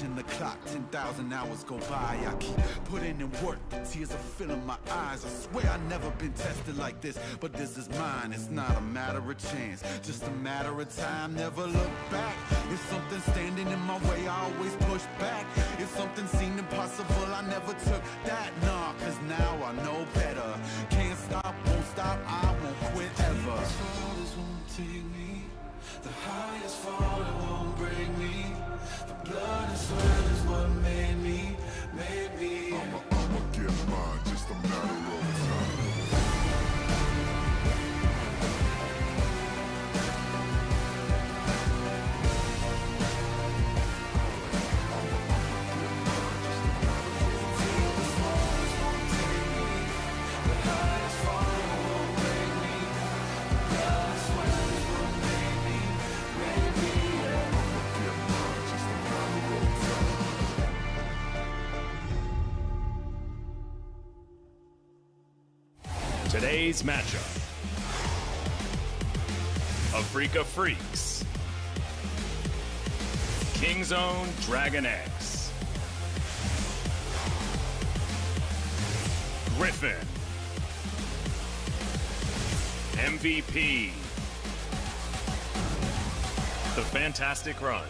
watching the clock, 10,000 hours go by. I keep putting in work, the tears are filling my eyes. I swear I've never been tested like this, but this is mine. It's not a matter of chance, just a matter of time. Never look back. If something standing in my way, I always push back. If something seemed impossible, I never took that. Nah, cause now I know better. Can't stop, won't stop, I won't quit ever. The fathers won't take me, the highest fall won't break me. The blood and sweat is what made me. I'ma get mine, just a matter of time. Today's matchup, Afreeca Freecs, KingZone DragonX, Griffin, MVP, The Fantastic Run.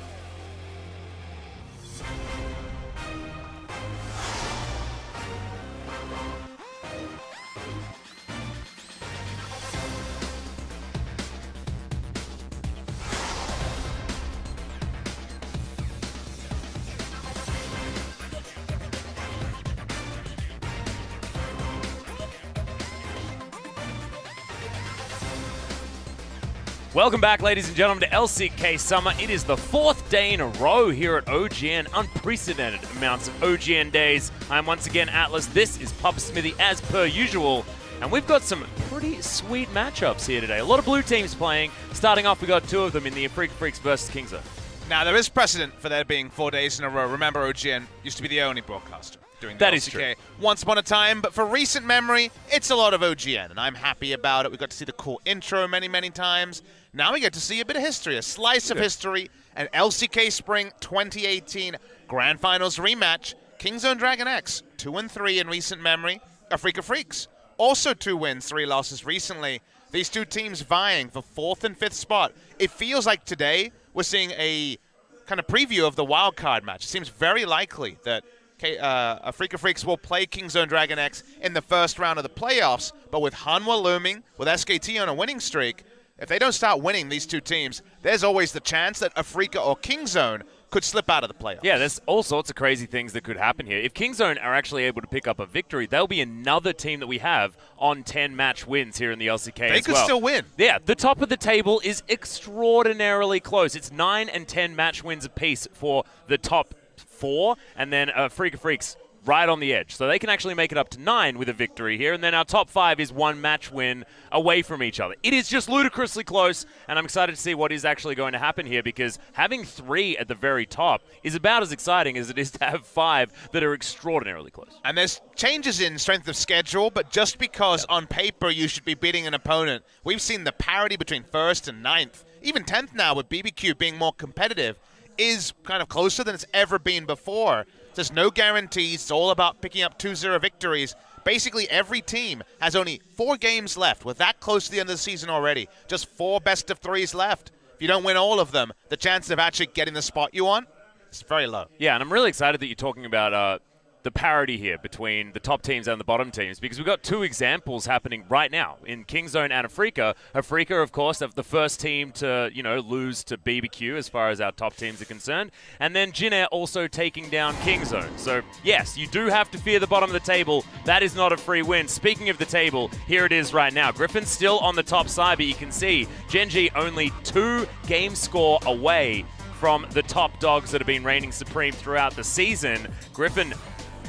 Welcome back, ladies and gentlemen, to LCK Summer. It is the fourth day in a row here at OGN. Unprecedented amounts of OGN days. I'm once again Atlas. This is Papa Smithy as per usual. And we've got some pretty sweet matchups here today. A lot of blue teams playing. Starting off, we got two of them in the Afreeca Freecs versus KingZone. Now, there is precedent for there being 4 days in a row. Remember, OGN used to be the only broadcaster doing the That LCK is true. once upon a time, but for recent memory, it's a lot of OGN, and I'm happy about it. We got to see the cool intro many, many times. Now we get to see a bit of history, a slice of history, an LCK Spring 2018 Grand Finals rematch. KingZone DragonX, 2-3 in recent memory. Afreeca Freecs, also 2 wins, 3 losses recently. These two teams vying for 4th and 5th spot. It feels like today we're seeing a kind of preview of the wild card match. It seems very likely that Afreeca Freecs will play KingZone DragonX in the first round of the playoffs, but with Hanwha looming, with SKT on a winning streak, if they don't start winning, these two teams, there's always the chance that Afreeca or KingZone could slip out of the playoffs. Yeah, there's all sorts of crazy things that could happen here. If KingZone are actually able to pick up a victory, they'll be another team that we have on 10 match wins here in the LCK They as could well. still win. Yeah, the top of the table is extraordinarily close. It's 9 and 10 match wins apiece for the top 4, and then Afreeca Freecs right on the edge. So they can actually make it up to 9 with a victory here, and then our top 5 is 1 match win away from each other. It is just ludicrously close, and I'm excited to see what is actually going to happen here, because having 3 at the very top is about as exciting as it is to have 5 that are extraordinarily close. And there's changes in strength of schedule, but just because on paper you should be beating an opponent, we've seen the parity between 1st and 9th, even 10th now with BBQ being more competitive, is kind of closer than it's ever been before. There's no guarantees. It's all about picking up 2-0 victories. Basically, every team has only 4 games left. We're that close to the end of the season already. Just 4 best-of-3s left. If you don't win all of them, the chance of actually getting the spot you want is very low. Yeah, and I'm really excited that you're talking about the parity here between the top teams and the bottom teams, because we've got 2 examples happening right now in KingZone and Afreeca. Afreeca, of course, of the first team to, lose to BBQ as far as our top teams are concerned. And then Jin Air also taking down KingZone. So, yes, you do have to fear the bottom of the table. That is not a free win. Speaking of the table, here it is right now. Griffin's still on the top side, but you can see Gen.G only 2 game score away from the top dogs that have been reigning supreme throughout the season. Griffin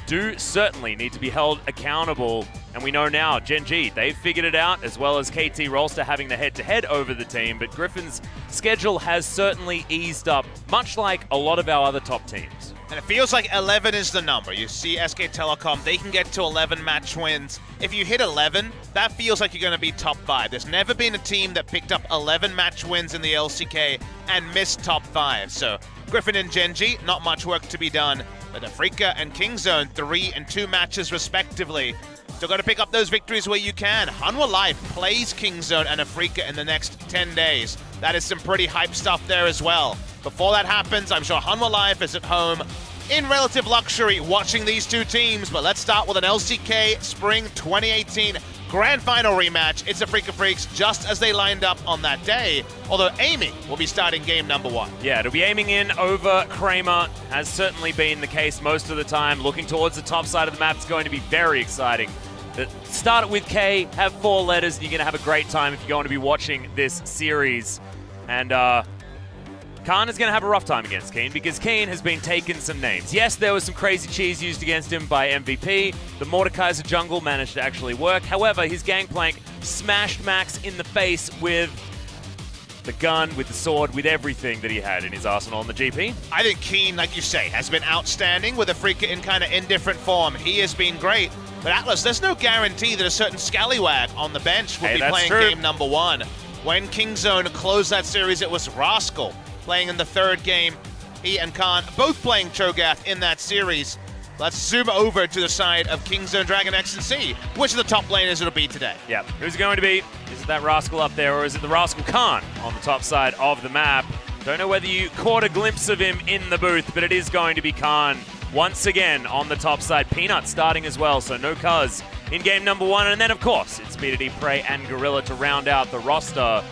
do certainly need to be held accountable, and we know now Gen.G, they've figured it out, as well as KT Rolster having the head-to-head over the team, but Griffin's schedule has certainly eased up, much like a lot of our other top teams. And it feels like 11 is the number. You see SK Telecom, they can get to 11 match wins. If you hit 11, that feels like you're going to be top 5. There's never been a team that picked up 11 match wins in the LCK and missed top 5. So Griffin and Genji, not much work to be done. But Afreeca and Kingzone, 3 and 2 matches respectively. Still got to pick up those victories where you can. Hanwha Life plays Kingzone and Afreeca in the next 10 days. That is some pretty hype stuff there as well. Before that happens, I'm sure Hanwha Life is at home in relative luxury watching these two teams. But let's start with an LCK Spring 2018 Grand Final rematch. It's Afreeca Freecs just as they lined up on that day, although Amy will be starting game number 1. Yeah, it'll be aiming in over Kramer, has certainly been the case most of the time. Looking towards the top side of the map is going to be very exciting. Start it with K, have 4 letters, and you're going to have a great time if you're going to be watching this series. And Khan is going to have a rough time against Keen because Keen has been taking some names. Yes, there was some crazy cheese used against him by MVP. The Mordekaiser jungle managed to actually work. However, his Gangplank smashed Max in the face with the gun, with the sword, with everything that he had in his arsenal on the GP. I think Keen, like you say, has been outstanding with Afreeca in kind of indifferent form. He has been great. But Atlas, there's no guarantee that a certain scallywag on the bench will be playing game number 1. When Kingzone closed that series, it was Rascal playing in the 3rd game. He and Khan both playing Cho'Gath in that series. Let's zoom over to the side of Kingzone DragonX and see which of the top laners it'll be today. Yeah, who's it going to be? Is it that Rascal up there, or is it the Rascal Khan on the top side of the map? Don't know whether you caught a glimpse of him in the booth, but it is going to be Khan once again on the top side. Peanut starting as well, so no Cuz in game number 1. And then, of course, it's BDD, Prey, and Gorilla to round out the roster.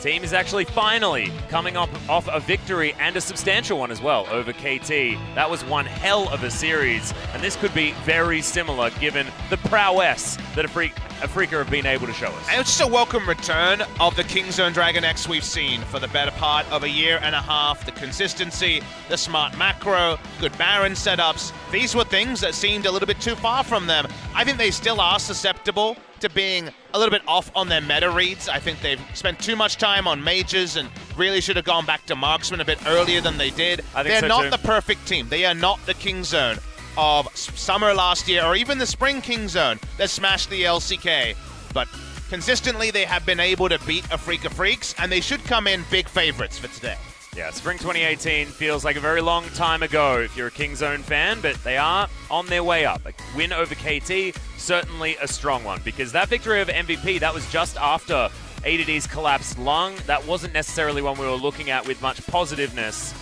Team is actually finally coming off a victory, and a substantial one as well, over KT. That was one hell of a series, and this could be very similar given the prowess that Afreeca have been able to show us. And it's just a welcome return of the Kingzone DragonX we've seen for the better part of a year and a half. The consistency, the smart macro, good Baron setups. These were things that seemed a little bit too far from them. I think they still are susceptible to being a little bit off on their meta reads. I think they've spent too much time on mages and really should have gone back to marksman a bit earlier than they did. They're not the perfect team. They are not the Kingzone of summer last year or even the spring Kingzone that smashed the LCK. But consistently they have been able to beat Afreeca Freecs, and they should come in big favorites for today. Yeah, spring 2018 feels like a very long time ago if you're a Kingzone fan, but they are on their way up. A win over KT, certainly a strong one, because that victory over MVP, that was just after ADD's collapsed lung. That wasn't necessarily one we were looking at with much positiveness,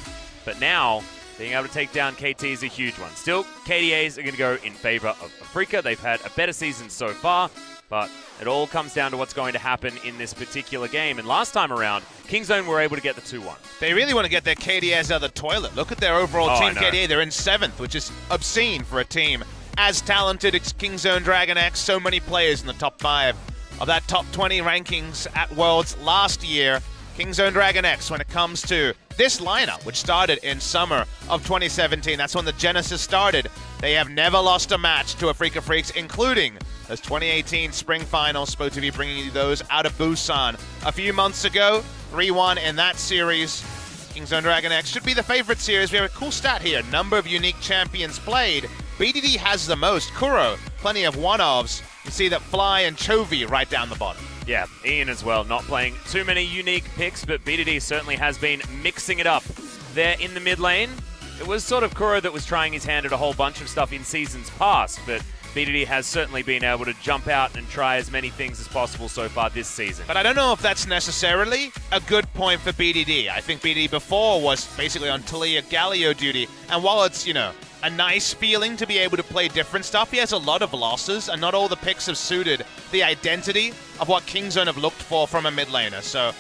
but now being able to take down KT is a huge one. Still, KDAs are going to go in favor of Afreeca. They've had a better season so far, but it all comes down to what's going to happen in this particular game. And last time around, Kingzone were able to get the 2-1. They really want to get their KDAs out of the toilet. Look at their overall team KDA. They're in 7th, which is obscene for a team as talented as Kingzone DragonX. So many players in the top 5 of that top 20 rankings at Worlds last year. Kingzone DragonX, when it comes to this lineup, which started in summer of 2017, that's when the Genesis started. They have never lost a match to Afreeca Freecs, including those 2018 spring finals, supposed to be bringing you those out of Busan a few months ago. 3-1 in that series. Kingzone DragonX should be the favorite series. We have a cool stat here. Number of unique champions played. BDD has the most. Kuro, plenty of one-ofs. You see that Fly and Chovy right down the bottom. Yeah, Ian as well, not playing too many unique picks, but BDD certainly has been mixing it up there in the mid lane. It was sort of Kuro that was trying his hand at a whole bunch of stuff in seasons past, but BDD has certainly been able to jump out and try as many things as possible so far this season. But I don't know if that's necessarily a good point for BDD. I think BDD before was basically on Talia Galio duty, and while it's, you know, a nice feeling to be able to play different stuff, he has a lot of losses, and not all the picks have suited the identity of what Kingzone have looked for from a mid laner. So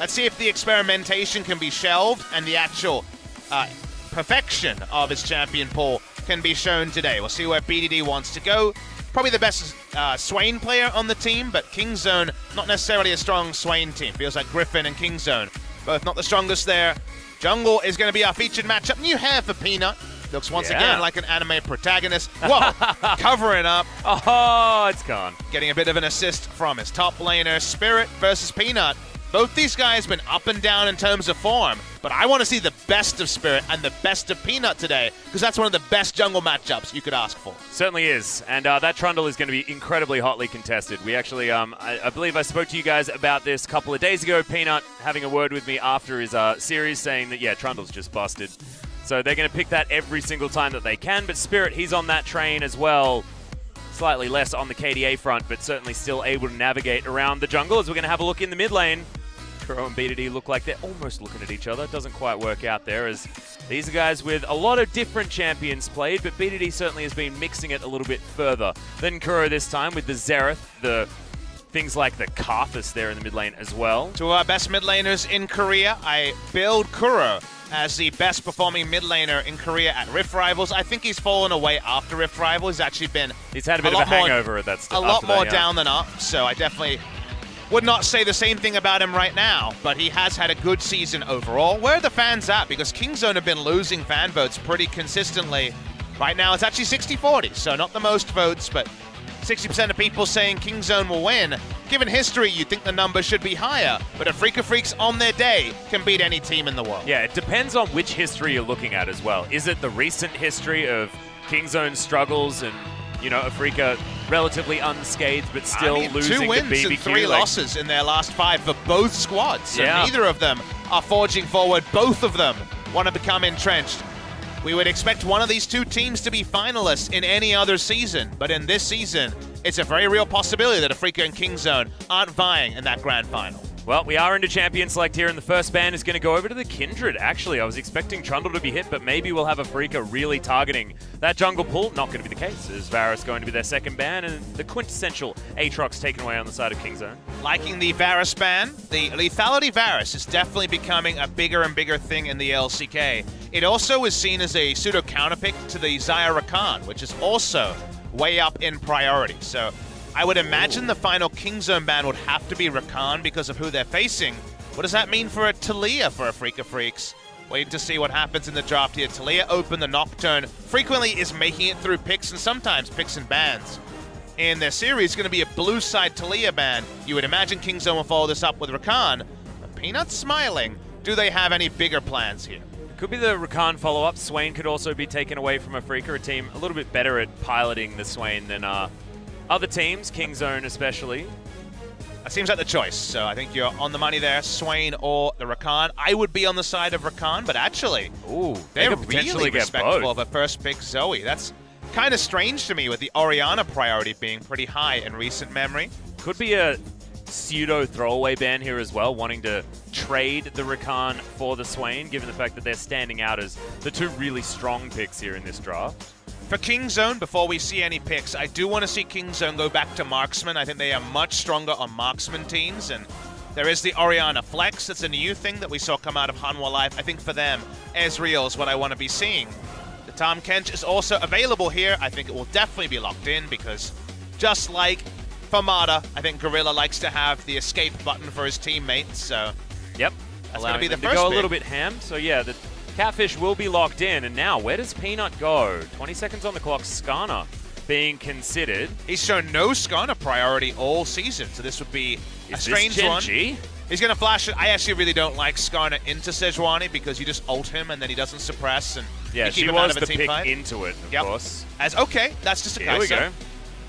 let's see if the experimentation can be shelved and the actual perfection of his champion pool can be shown today. We'll see where BDD wants to go. Probably the best Swain player on the team, but Kingzone, not necessarily a strong Swain team. Feels like Griffin and Kingzone, both not the strongest there. Jungle is going to be our featured matchup. New hair for Peanut. Looks once again like an anime protagonist. Whoa, covering up. Oh, it's gone. Getting a bit of an assist from his top laner. Spirit versus Peanut. Both these guys have been up and down in terms of form, but I want to see the best of Spirit and the best of Peanut today, because that's one of the best jungle matchups you could ask for. Certainly is, and that Trundle is going to be incredibly hotly contested. We actually, I believe I spoke to you guys about this a couple of days ago, Peanut having a word with me after his series saying that, yeah, Trundle's just busted. So they're going to pick that every single time that they can, but Spirit, he's on that train as well. Slightly less on the KDA front, but certainly still able to navigate around the jungle, as we're going to have a look in the mid lane. Kuro and BDD look like they're almost looking at each other. Doesn't quite work out there, as these are guys with a lot of different champions played, but BDD certainly has been mixing it a little bit further than Kuro this time with the Xerath, the things like the Karthus there in the mid lane as well. To our best mid laners in Korea, I build Kuro as the best performing mid laner in Korea at Rift Rivals. I think he's fallen away after Rift Rivals. He's actually been He's had a bit of a hangover at that a lot more down than up, so I definitely would not say the same thing about him right now, but he has had a good season overall. Where are the fans at? Because Kingzone have been losing fan votes pretty consistently. Right now it's actually 60-40, so not the most votes, but 60% of people saying Kingzone will win. Given history, you'd think the number should be higher, but Afreeca Freecs on their day can beat any team in the world. Yeah, it depends on which history you're looking at as well. Is it the recent history of Kingzone's struggles and, you know, Afreeca relatively unscathed but still losing 2 wins the BBQ, and 3 losses in their last 5 for both squads. So Yeah. neither of them are forging forward. Both of them want to become entrenched. We would expect one of these 2 teams to be finalists in any other season, but in this season, it's a very real possibility that Afreeca and Kingzone aren't vying in that grand final. Well, we are into champion select here, and the first ban is going to go over to the Kindred. Actually, I was expecting Trundle to be hit, but maybe we'll have Afreeca really targeting that jungle pull. Not going to be the case, as Varus going to be their second ban, and the quintessential Aatrox taken away on the side of Kingzone. Liking the Varus ban, the lethality Varus is definitely becoming a bigger and bigger thing in the LCK. It also is seen as a pseudo counterpick to the Xayah Rakan, which is also way up in priority. So I would imagine the final Kingzone ban would have to be Rakan because of who they're facing. What does that mean for a Taliyah for Afreeca Freecs? Wait to see what happens in the draft here. Taliyah open the Nocturne, frequently is making it through picks and sometimes picks and bans. In their series, going to be a blue side Taliyah ban. You would imagine Kingzone will follow this up with Rakan. But Peanut's smiling. Do they have any bigger plans here? Could be the Rakan follow-up. Swain could also be taken away from Afreeca, a team a little bit better at piloting the Swain than other teams, Kingzone especially. That seems like the choice, so I think you're on the money there, Swain or the Rakan. I would be on the side of Rakan, but actually, they're really respectful of a first pick Zoe. That's kind of strange to me with the Orianna priority being pretty high in recent memory. Could be a pseudo throwaway ban here as well, wanting to trade the Rakan for the Swain, given the fact that they're standing out as the 2 really strong picks here in this draft. For Kingzone, before we see any picks, I do want to see Kingzone go back to Marksman. I think they are much stronger on Marksman teams, and there is the Orianna Flex. That's a new thing that we saw come out of Hanwha Life. I think for them, Ezreal is what I want to be seeing. The Tahm Kench is also available here. I think it will definitely be locked in because just like Famada, I think Gorilla likes to have the escape button for his teammates, so yep, that's going to be the to first go pick. a little bit ham. So yeah, the Catfish will be locked in, and now where does Peanut go? 20 seconds on the clock. Skarner being considered. He's shown no Skarner priority all season, so this would be a strange one. Genji? He's going to flash it. I actually really don't like Skarner into Sejuani because you just ult him and then he doesn't suppress, and Yeah, you keep she him out was of a the team pick fight. into it, of course. Okay, that's just a Here we Kai'Sa. go.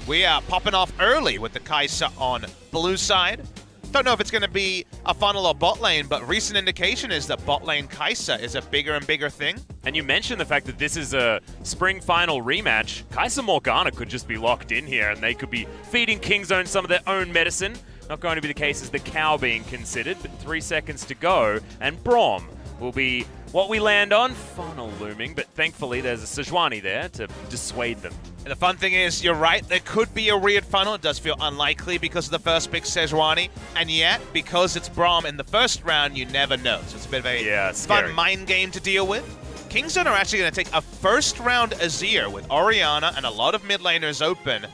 We are popping off early with the Kai'Sa on blue side. Don't know if it's going to be a funnel or bot lane, but recent indication is that bot lane Kai'Sa is a bigger and bigger thing. And you mentioned the fact that this is a spring final rematch. Kai'Sa Morgana could just be locked in here, and they could be feeding Kingzone some of their own medicine. Not going to be the case as the cow being considered, but 3 seconds to go, and Braum will be what we land on. Funnel looming, but thankfully there's a Sejuani there to dissuade them. And the fun thing is, you're right, there could be a weird funnel. It does feel unlikely because of the first pick Sejuani, and yet, because it's Braum in the first round, you never know. So it's a bit of a fun mind game to deal with. Kingzone are actually going to take a first-round Azir with Orianna and a lot of mid laners open,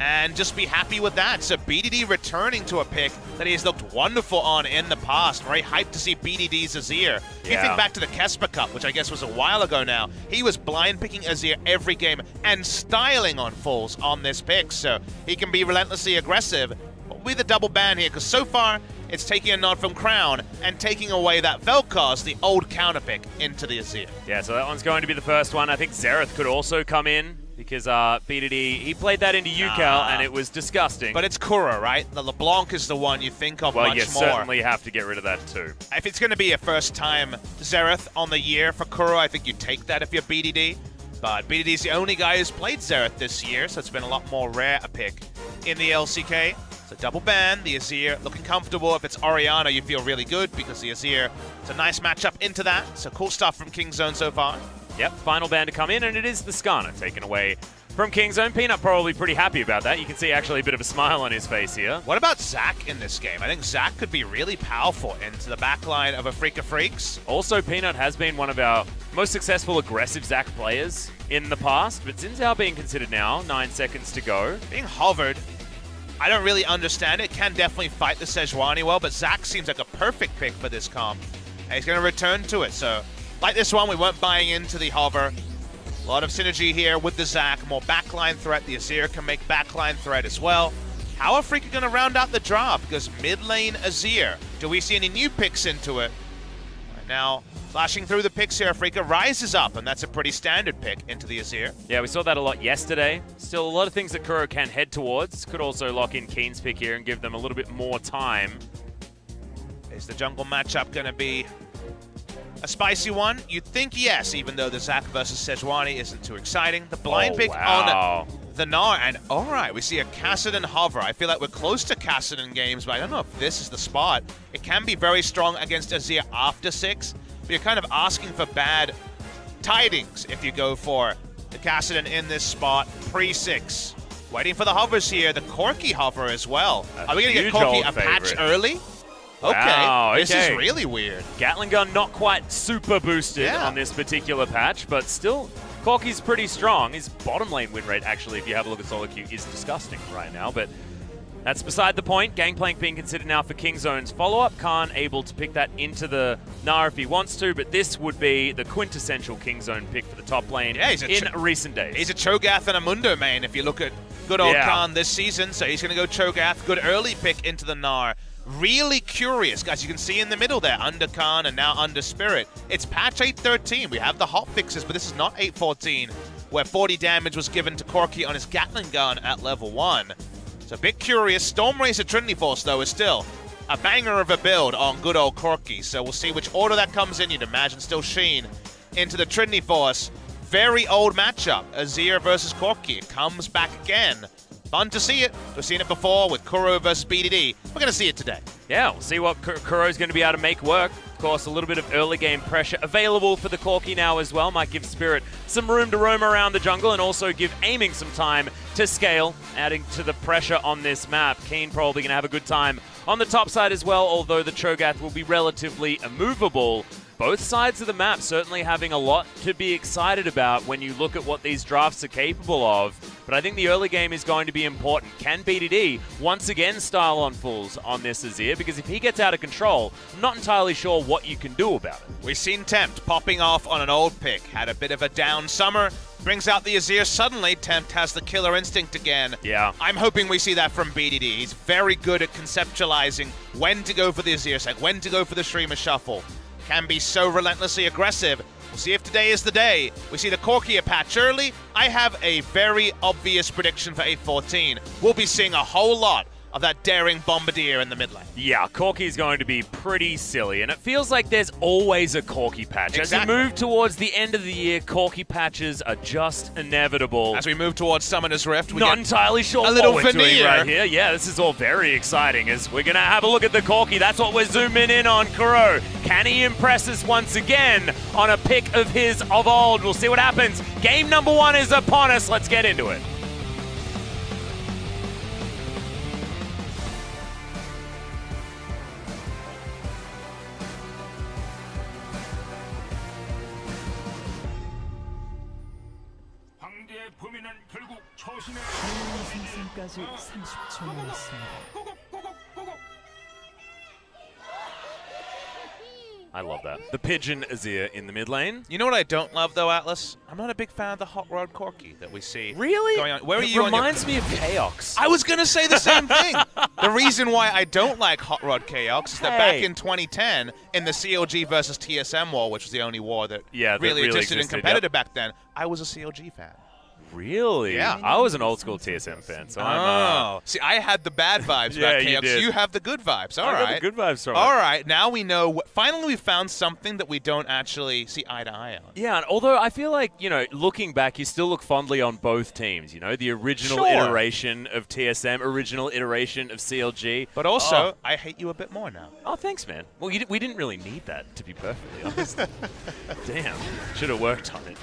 and just be happy with that. So BDD returning to a pick that he has looked wonderful on in the past. Very hyped to see BDD's Azir. If you think back to the Kesper Cup, which I guess was a while ago now, he was blind picking Azir every game and styling on fulls on this pick. So he can be relentlessly aggressive. But with a double ban here, because so far It's taking a nod from Crown and taking away that Vel'Koz, the old counter pick, into the Azir. Yeah, so that one's going to be the first one. I think Xerath could also come in because BDD, he played that into UCal and it was disgusting. But it's Kuro, right? The LeBlanc is the one you think of well, much you more. certainly have to get rid of that too. If it's going to be a first-time Xerath on the year for Kuro, I think you take that if you're BDD. But BDD's the only guy who's played Xerath this year, so it's been a lot more rare a pick in the LCK. So double ban, the Azir looking comfortable. If it's Orianna, you feel really good because the Azir, it's a nice matchup into that. So cool stuff from Kingzone so far. Yep, final ban to come in, and it is the Skarner taken away from Kingzone. Peanut probably pretty happy about that. You can see actually a bit of a smile on his face here. What about Zac in this game? I think Zac could be really powerful into the backline of Afreeca Freecs. Also, Peanut has been one of our most successful aggressive Zac players in the past, but Xin Zhao being considered now, 9 seconds to go. Being hovered, I don't really understand it. Can definitely fight the Sejuani well, but Zac seems like a perfect pick for this comp. And he's going to return to it, so like this one, we weren't buying into the hover. A lot of synergy here with the Zac. More backline threat. The Azir can make backline threat as well. How are Afreeca going to round out the draft? Because mid lane Azir. Do we see any new picks into it? Right now, flashing through the picks here, Afreeca rises up, and that's a pretty standard pick into the Azir. Yeah, we saw that a lot yesterday. Still a lot of things that Kuro can head towards. Could also lock in Keen's pick here and give them a little bit more time. Is the jungle matchup going to be a spicy one? You'd think yes, even though the Zac versus Sejuani isn't too exciting. The blind pick on the Gnar, and alright, we see a Kassadin hover. I feel like we're close to Kassadin games, but I don't know if this is the spot. It can be very strong against Azir after 6, but you're kind of asking for bad tidings if you go for the Kassadin in this spot pre-6. Waiting for the hovers here, the Corki hover as well. Are we going to get Corki a patch early? Wow, okay, this is really weird. Gatling gun not quite super boosted on this particular patch, but still, Corki's pretty strong. His bottom lane win rate, actually, if you have a look at solo queue, is disgusting right now, but that's beside the point. Gangplank being considered now for Kingzone's follow-up. Khan able to pick that into the Gnar if he wants to, but this would be the quintessential Kingzone pick for the top lane in recent days. He's a Cho'Gath and a Mundo main if you look at good old Khan this season, so he's going to go Cho'Gath. Good early pick into the Gnar. Really curious, guys. You can see in the middle there, under Khan and now under Spirit. It's patch 8.13. We have the hot fixes, but this is not 8.14, where 40 damage was given to Corki on his Gatling gun at level 1. So a bit curious. Stormracer Trinity Force, though, is still a banger of a build on good old Corki. So we'll see which order that comes in. You'd imagine still Sheen into the Trinity Force. Very old matchup. Azir versus Corki. It comes back again. Fun to see it. We've seen it before with Kuro versus BDD. We're going to see it today. Yeah, we'll see what Kuro's going to be able to make work. Of course, a little bit of early game pressure available for the Corki now as well. Might give Spirit some room to roam around the jungle and also give aiming some time to scale, adding to the pressure on this map. Keen probably going to have a good time on the top side as well, although the Cho'Gath will be relatively immovable. Both sides of the map certainly having a lot to be excited about when you look at what these drafts are capable of. But I think the early game is going to be important. Can BDD once again style on fulls on this Azir? Because if he gets out of control, I'm not entirely sure what you can do about it. We've seen Tempt popping off on an old pick. Had a bit of a down summer. Brings out the Azir. Suddenly, Tempt has the killer instinct again. Yeah. I'm hoping we see that from BDD. He's very good at conceptualizing when to go for the Azir sec, when to go for the Streamer Shuffle. Can be so relentlessly aggressive. We'll see if today is the day. We see the Corki patch early. I have a very obvious prediction for 8.14. We'll be seeing a whole lot of that daring Bombardier in the mid lane. Yeah, Corki is going to be pretty silly, and it feels like there's always a Corki patch. Exactly. As you move towards the end of the year, Corki patches are just inevitable. As we move towards Summoner's Rift, we not entirely sure a little what we're doing veneer right here. Yeah, this is all very exciting as we're going to have a look at the Corki. That's what we're zooming in on. Kuro, can he impress us once again on a pick of his of old? We'll see what happens. Game number 1 is upon us. Let's get into it. 생선까지 30초 남았습니다. I love that. The Pigeon Azir in the mid lane. You know what I don't love, though, Atlas? I'm not a big fan of the Hot Rod Corki that we see. Really? Going on. Where are it you reminds me of Chaos. I was going to say the same thing. The reason why I don't like Hot Rod Chaos is that back in 2010, in the CLG versus TSM war, which was the only war that really existed and competitive back then, I was a CLG fan. Really? Yeah. I was an old school TSM fan, so I'm... See, I had the bad vibes Yeah, about you Chaos. did. You have the good vibes. All I right. got the good vibes from All it. right. Now we know. Finally, we found something that we don't actually see eye to eye on. Yeah, and although I feel like, looking back, you still look fondly on both teams. The original Sure. iteration of TSM, original iteration of CLG. But also, I hate you a bit more now. Oh, thanks, man. Well, we didn't really need that, to be perfectly honest. Damn. Should have worked on it.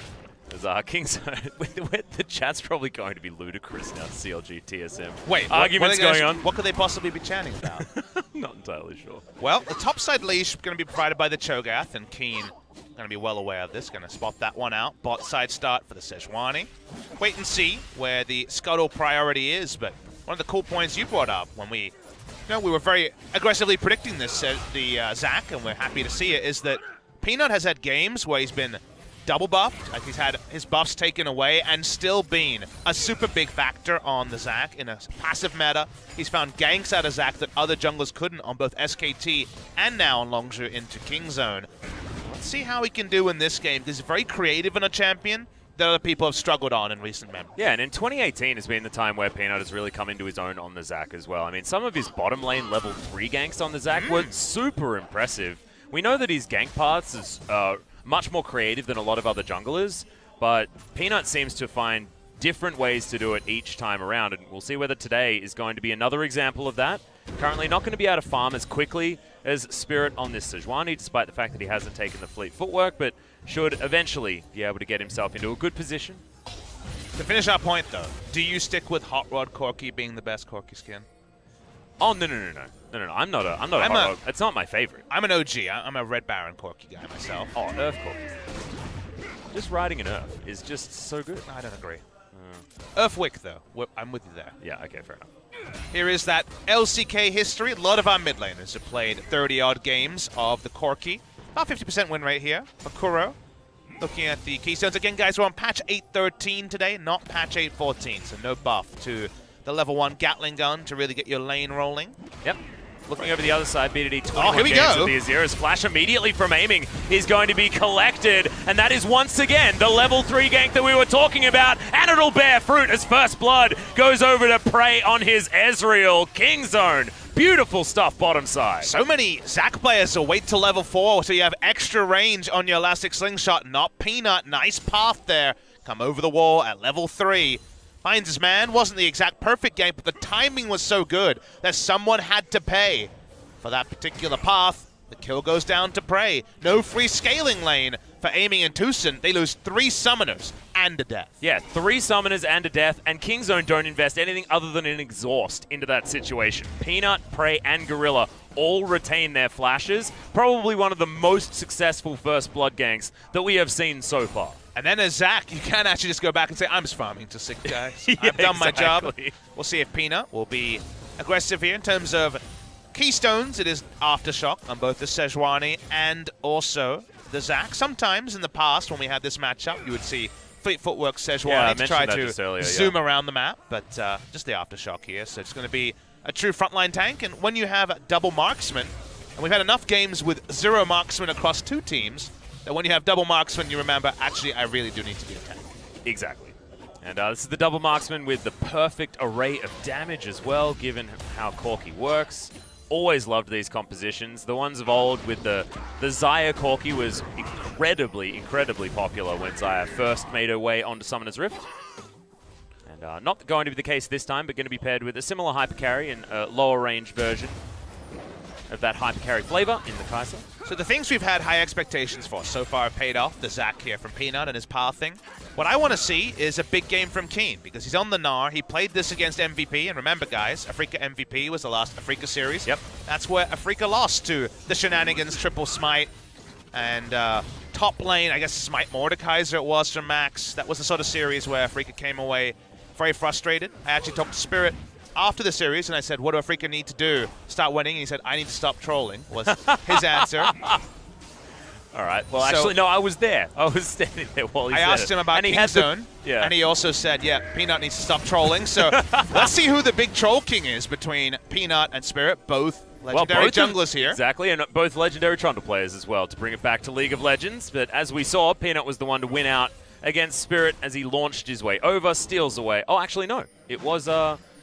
Because Kingzone, the chat's probably going to be ludicrous now, CLG, TSM. Wait, arguments going on? What could they possibly be chanting about? Not entirely sure. Well, the topside leash going to be provided by the Cho'Gath, and Keen going to be well aware of this. Going to spot that one out. Bot side start for the Sejuani. Wait and see where the Scuttle priority is, but one of the cool points you brought up when we were very aggressively predicting this, the Zac, and we're happy to see it, is that Peanut has had games where he's been double buffed, like he's had his buffs taken away, and still been a super big factor on the Zac in a passive meta. He's found ganks out of Zac that other junglers couldn't on both SKT and now on Longzhu into Kingzone. Let's see how he can do in this game, because he's very creative in a champion that other people have struggled on in recent memory. Yeah, and in 2018 has been the time where Peanut has really come into his own on the Zac as well. I mean, some of his bottom lane level 3 ganks on the Zac were super impressive. We know that his gank paths is much more creative than a lot of other junglers, but Peanut seems to find different ways to do it each time around, and we'll see whether today is going to be another example of that. Currently not going to be able to farm as quickly as Spirit on this Sejuani, despite the fact that he hasn't taken the fleet footwork, but should eventually be able to get himself into a good position. To finish our point, though, do you stick with Hot Rod Corki being the best Corki skin? Oh, no. I'm not a Hot Rod. It's not my favorite. I'm an OG. I'm a Red Baron Corki guy myself. Oh, Earth Corki. Just riding an Earth is just so good. I don't agree. Earthwick, though. I'm with you there. Yeah, okay, fair enough. Here is that LCK history. A lot of our mid laners have played 30-odd games of the Corki. About 50% win rate here for Kuro. Looking at the Keystones. Again, guys, we're on patch 8.13 today, not patch 8.14, so no buff to the level 1 Gatling gun to really get your lane rolling. Yep. Looking over the other side, BDD 21 here we games go. with the Azira's flash immediately from aiming is going to be collected, and that is once again the level 3 gank that we were talking about, and it'll bear fruit as First Blood goes over to prey on his Ezreal. Kingzone, beautiful stuff bottom side. So many Zac players will wait till level 4 so you have extra range on your Elastic Slingshot. Not Peanut. Nice path there. Come over the wall at level 3. Finds his man. Wasn't the exact perfect game, but the timing was so good that someone had to pay for that particular path. The kill goes down to Prey. No free scaling lane for aiming and Tucson. They lose 3 summoners and a death. Yeah, 3 summoners and a death, and Kingzone don't invest anything other than an exhaust into that situation. Peanut, Prey, and Gorilla all retain their flashes. Probably one of the most successful First Blood ganks that we have seen so far. And then as Zac, you can actually just go back and say, I'm just farming to 6 guys. Yeah, I've done my job. exactly. We'll see if Peanut will be aggressive here in terms of Keystones. It is Aftershock on both the Sejuani and also the Zac. Sometimes in the past when we had this matchup, you would see Fleet Footwork Sejuani to try to zoom around the map, but just the Aftershock here. So it's going to be a true frontline tank. And when you have double marksman, and we've had enough games with 0 marksman across 2 teams, that when you have double marksman, you remember, actually, I really do need to be a tank. Exactly. And this is the double marksman with the perfect array of damage as well, given how Corki works. Always loved these compositions. The ones of old with the Xayah Corki was incredibly popular when Xayah first made her way onto Summoner's Rift. And not going to be the case this time, but going to be paired with a similar hyper carry and a lower range version of that hyper carry flavor in the Kai'Sa. So the things we've had high expectations for so far have paid off. The Zac here from Peanut and his pathing. What I want to see is a big game from Keen, because he's on the Gnar. He played this against MVP, and remember, guys, Afreeca MVP was the last Afreeca series. Yep. That's where Afreeca lost to the Shenanigans Triple Smite. And top lane, I guess Smite Mordekaiser it was from Max. That was the sort of series where Afreeca came away very frustrated. I actually talked to Spirit after the series, and I said, what do Afreeca need to do? Start winning? And he said, I need to stop trolling, was his answer. All right. Well, So- actually, no, I was there. I was standing there while he I said asked it. him about and he had Kingzone, yeah. and he also said, yeah, Peanut needs to stop trolling. So let's see who the big troll king is between Peanut and Spirit, both legendary both of- junglers here. Exactly, and both legendary Trundle players as well to bring it back to League of Legends. But as we saw, Peanut was the one to win out against Spirit as he launched his way over, steals away. Oh, actually, no. It was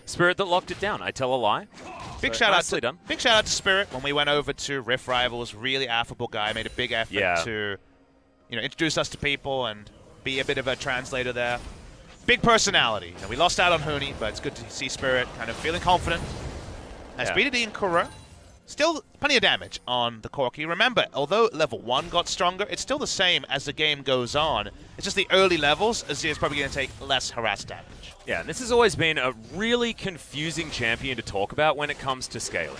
Spirit that locked it down. I tell a lie. Big So, shout out nicely to done. Big shout out to Spirit when we went over to Rift Rivals. Really affable guy, made a big effort Yeah. to, introduce us to people and be a bit of a translator there. Big personality. We lost out on Hooney, but it's good to see Spirit kind of feeling confident. As Yeah. BDD and Kura, still plenty of damage on the Corki. Remember, although level 1 got stronger, it's still the same as the game goes on. It's just the early levels, Azir is probably going to take less harass damage. Yeah, and this has always been a really confusing champion to talk about when it comes to scaling.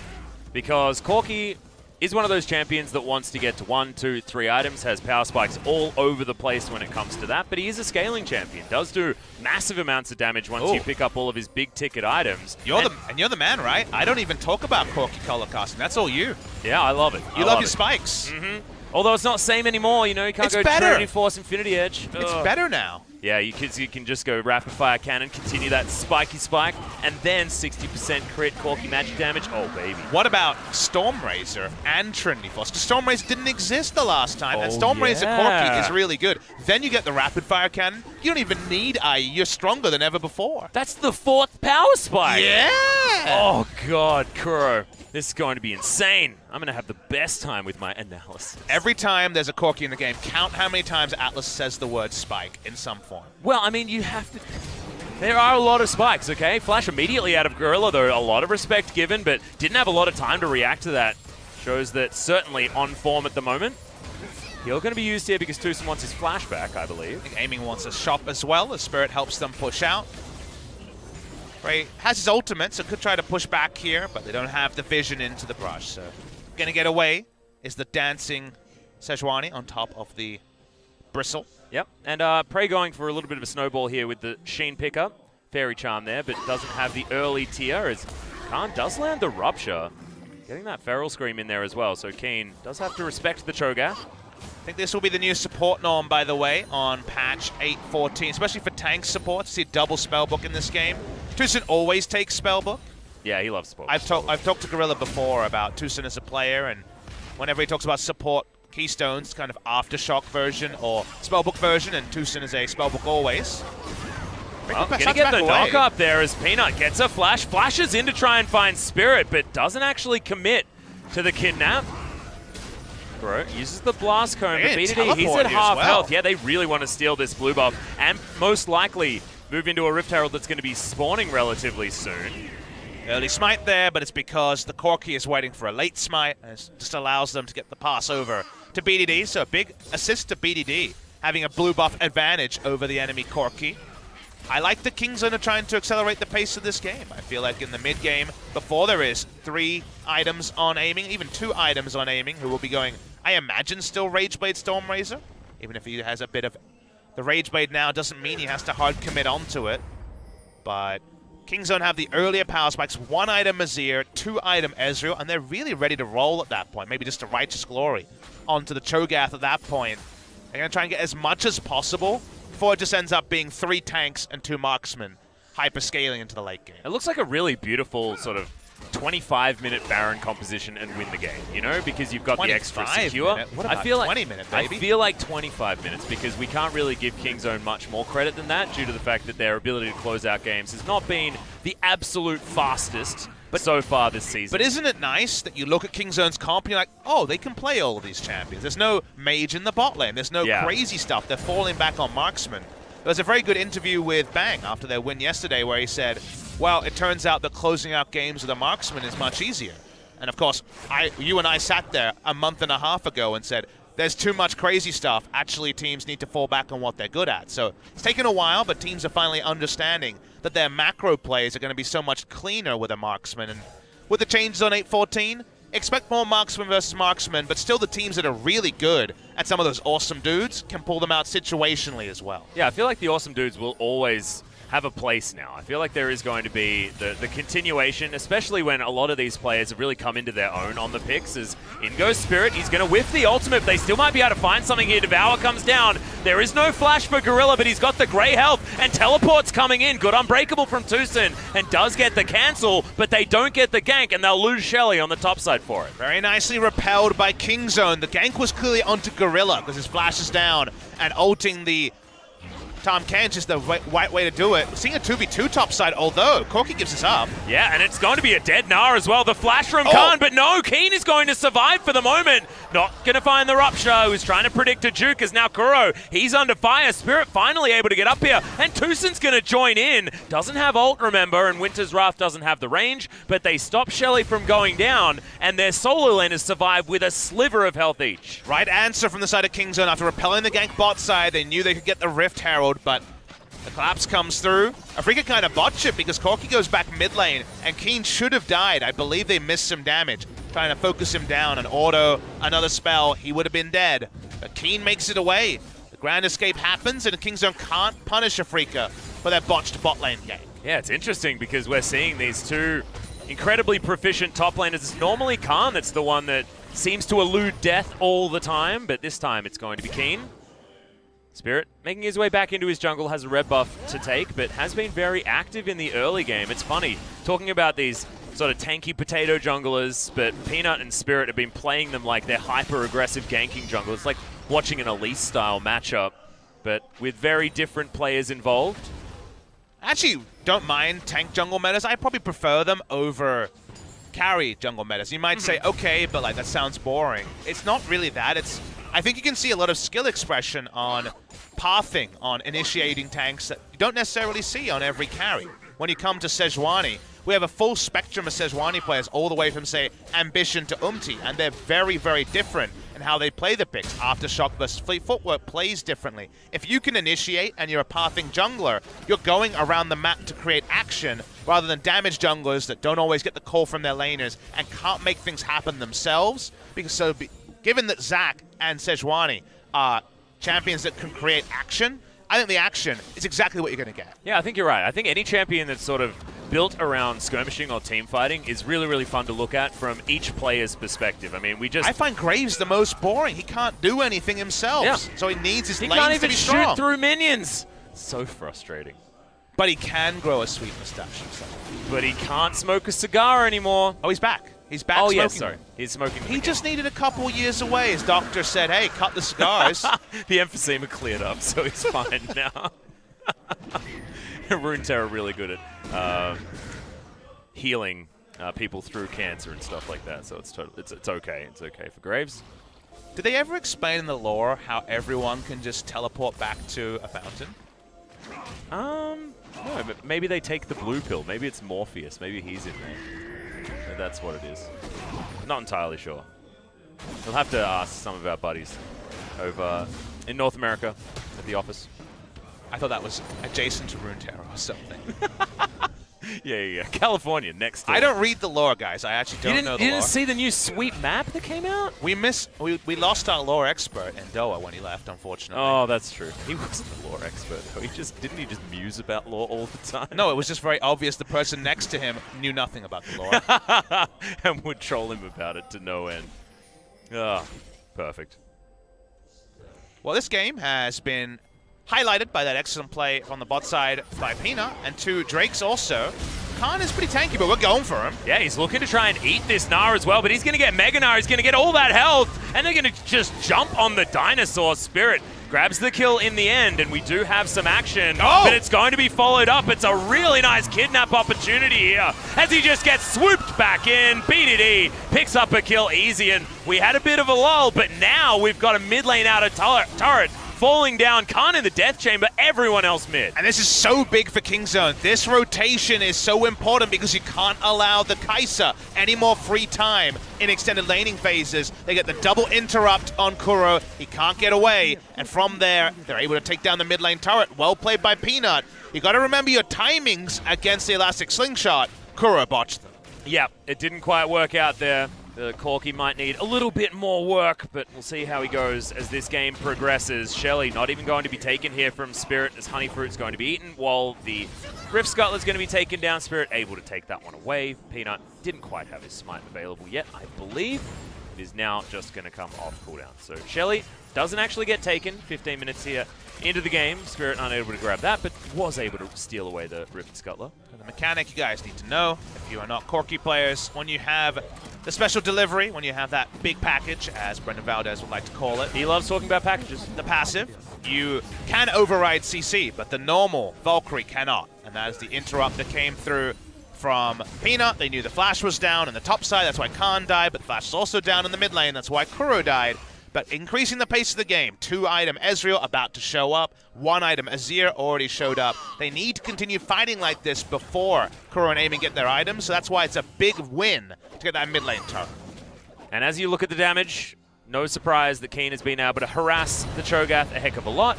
Because Corki is one of those champions that wants to get to 1, 2, 3 items, has power spikes all over the place when it comes to that, but he is a scaling champion. Does do massive amounts of damage once you pick up all of his big-ticket items. You're the man, right? I don't even talk about Corki color casting. That's all you. Yeah, I love it. You love your spikes. Although it's not same anymore, you can't It's go better. Trinity Force Infinity Edge. It's Ugh. better now. Yeah, you can just go rapid fire cannon, continue that spiky spike, and then 60% crit Corki magic damage. Oh, baby. What about Stormrazor and Trinity Force? Because Stormrazor didn't exist the last time, and Oh, Stormrazor yeah. Corki is really good. Then you get the rapid fire cannon. You don't even need IE. You're stronger than ever before. That's the 4th power spike. Yeah! Oh, God, Kuro. This is going to be insane. I'm going to have the best time with my analysis. Every time there's a Corki in the game, count how many times Atlas says the word spike in some form. Well, I mean, you have to... There are a lot of spikes, okay? Flash immediately out of Gorilla, though a lot of respect given, but didn't have a lot of time to react to that. Shows that certainly on form at the moment. He'll going to be used here because Tucson wants his flashback, I believe. I think Aiming wants a shop as well, as Spirit helps them push out. Ray has his ultimate, so could try to push back here, but they don't have the vision into the brush. So gonna get away is the dancing Sejuani on top of the bristle. Yep, and Prey going for a little bit of a snowball here with the Sheen pickup. Fairy Charm there, but doesn't have the early tier as Khan does land the Rupture. Getting that Feral Scream in there as well, so Keen does have to respect the Cho'Gath. I think this will be the new support norm, by the way, on patch 8.14, especially for tank support. See double Spellbook in this game. Tucson always takes Spellbook. Yeah, he loves support. I've talked to Gorilla before about Tucson as a player, and whenever he talks about support keystones, kind of Aftershock version or Spellbook version, and Tucson is a Spellbook always. Well, gonna get the knock up there as Peanut gets a flash, flashes in to try and find Spirit, but doesn't actually commit to the kidnap. Bro uses the blast cone, but Man, BDD, he's teleport at here as half well. health. Yeah, they really want to steal this blue buff and most likely move into a Rift Herald that's going to be spawning relatively soon. Early smite there, but it's because the Corki is waiting for a late smite, and it just allows them to get the pass over to BDD. So a big assist to BDD, having a blue buff advantage over the enemy Corki. I like the Kingzone are trying to accelerate the pace of this game. I feel like in the mid-game, before there is 3 items on aiming, even 2 items on aiming, who will be going, I imagine, still Rageblade Stormrazor, even if he has a bit of... The Rageblade now doesn't mean he has to hard commit onto it, but Kingzone have the earlier power spikes, 1 item Azir, 2 item Ezreal, and they're really ready to roll at that point, maybe just a Righteous Glory onto the Cho'Gath at that point. They're going to try and get as much as possible before it just ends up being 3 tanks and 2 marksmen hyper-scaling into the late game. It looks like a really beautiful sort of 25-minute Baron composition and win the game, you know, because you've got the extra 25 secure. minute? What I about feel like 20 minute, baby? I feel like 25 minutes because we can't really give Kingzone much more credit than that due to the fact that their ability to close out games has not been the absolute fastest so far this season. But isn't it nice that you look at Kingzone's comp and you're like, oh, they can play all of these champions. There's no mage in the bot lane. There's no crazy stuff. They're falling back on marksman. There was a very good interview with Bang after their win yesterday where he said, well, it turns out that closing out games with a marksman is much easier. And of course, you and I sat there a month and a half ago and said, there's too much crazy stuff. Actually, teams need to fall back on what they're good at. So it's taken a while, but teams are finally understanding that their macro plays are going to be so much cleaner with a marksman. And with the changes on 8.14, expect more marksman versus marksman, but still the teams that are really good at some of those awesome dudes can pull them out situationally as well. Yeah, I feel like the awesome dudes will always have a place now. I feel like there is going to be the continuation, especially when a lot of these players have really come into their own on the picks. As in goes Spirit, he's going to whiff the ultimate. They still might be able to find something here. Devour comes down. There is no flash for Gorilla, but he's got the grey health, and Teleport's coming in. Good Unbreakable from Tucson, and does get the cancel, but they don't get the gank, and they'll lose Shelly on the top side for it. Very nicely repelled by Kingzone. The gank was clearly onto Gorilla because his flash is down, and ulting the Tom Kench is the right way to do it. We're seeing a 2v2 topside, although Corki gives us up. Yeah, and it's going to be a dead Gnar as well. The flash from Khan, but no, Keen is going to survive for the moment. Not going to find the rupture. Who's trying to predict a juke is now Kuro. He's under fire. Spirit finally able to get up here, and Tucson's going to join in. Doesn't have ult, remember, and Winter's Wrath doesn't have the range, but they stop Shelly from going down, and their solo laners survive with a sliver of health each. Right answer from the side of Kingzone. After repelling the gank bot side, they knew they could get the Rift Herald, but the collapse comes through. Afreeca kind of botched it because Corki goes back mid lane, and Keen should have died. I believe they missed some damage, trying to focus him down and auto another spell. He would have been dead. But Keen makes it away. The Grand Escape happens, and Kingzone can't punish Afreeca for their botched bot lane gank. Yeah, it's interesting because we're seeing these two incredibly proficient top laners. It's normally Khan that's the one that seems to elude death all the time, but this time it's going to be Keen. Spirit making his way back into his jungle, has a red buff to take, but has been very active in the early game. It's funny, talking about these sort of tanky potato junglers, but Peanut and Spirit have been playing them like they're hyper-aggressive ganking junglers. It's like watching an Elise-style matchup, but with very different players involved. I actually don't mind tank jungle metas. I probably prefer them over carry jungle metas. You might say, okay, but like that sounds boring. It's not really that. I think you can see a lot of skill expression on pathing, on initiating tanks that you don't necessarily see on every carry. When you come to Sejuani, we have a full spectrum of Sejuani players all the way from, say, Ambition to Umti, and they're very, very different in how they play the picks. Aftershock versus Fleet Footwork plays differently. If you can initiate and you're a pathing jungler, you're going around the map to create action rather than damage junglers that don't always get the call from their laners and can't make things happen themselves. Given that Zac and Sejuani are champions that can create action, I think the action is exactly what you're going to get. Yeah, I think you're right. I think any champion that's sort of built around skirmishing or team fighting is really, really fun to look at from each player's perspective. I mean, I find Graves the most boring. He can't do anything himself, yeah. So he needs his lanes can't to even be strong. shoot through minions. So frustrating. But he can grow a sweet mustache himself. But he can't smoke a cigar anymore. Oh, he's back. He's back smoking. smoking. Yes, sorry. He's smoking them He again. just needed a couple years away. His doctor said, hey, cut the cigars. The emphysema cleared up, so he's fine now. Runeterra really good at healing people through cancer and stuff like that, so it's okay. It's okay for Graves. Did they ever explain in the lore how everyone can just teleport back to a fountain? No, but maybe they take the blue pill. Maybe it's Morpheus. Maybe he's in there. Maybe that's what it is. Not entirely sure. We'll have to ask some of our buddies over in North America at the office. I thought that was adjacent to Runeterra or something. Yeah. California, next door. I don't read the lore, guys. I actually don't know the You lore. didn't see the new sweet map that came out? We lost our lore expert in Doha when he left, unfortunately. Oh, that's true. He wasn't the lore expert, though. Didn't he just muse about lore all the time? No, it was just very obvious the person next to him knew nothing about the lore. And would troll him about it to no end. Ah, perfect. Well, this game has been highlighted by that excellent play on the bot side by Peanut, and two Drakes also. Khan is pretty tanky, but we're going for him. Yeah, he's looking to try and eat this Gnar as well, but he's going to get Mega Gnar. He's going to get all that health, and they're going to just jump on the Dinosaur. Spirit grabs the kill in the end, and we do have some action, but it's going to be followed up. It's a really nice kidnap opportunity here as he just gets swooped back in. BDD picks up a kill easy, and we had a bit of a lull, but now we've got a mid lane out of turret falling down. Khan in the death chamber, everyone else mid. And this is so big for Kingzone. This rotation is so important because you can't allow the Kai'Sa any more free time in extended laning phases. They get the double interrupt on Kuro. He can't get away. And from there, they're able to take down the mid lane turret. Well played by Peanut. You got to remember your timings against the Elastic Slingshot. Kuro botched them. Yeah, it didn't quite work out there. The Corki might need a little bit more work, but we'll see how he goes as this game progresses. Shelly not even going to be taken here from Spirit, as Honeyfruit's going to be eaten, while the Rift Scuttler's going to be taken down. Spirit able to take that one away. Peanut didn't quite have his smite available yet, I believe. It is now just going to come off cooldown. So Shelly doesn't actually get taken. 15 minutes here into the game. Spirit unable to grab that, but was able to steal away the Rift Scuttler. And the mechanic you guys need to know, if you are not Corki players, when you have the special delivery, when you have that big package, as Brendan Valdez would like to call it, He loves talking about packages. the passive, you can override CC, but the normal Valkyrie cannot. And that is the interrupt that came through from Peanut. They knew the flash was down on the top side, that's why Khan died, but the flash is also down in the mid lane, that's why Kuro died. But increasing the pace of the game, 2-item Ezreal about to show up, 1-item Azir already showed up. They need to continue fighting like this before Kuro and Aiming get their items, so that's why it's a big win to get that mid lane turret. And as you look at the damage, no surprise that Keen has been able to harass the Cho'Gath a heck of a lot.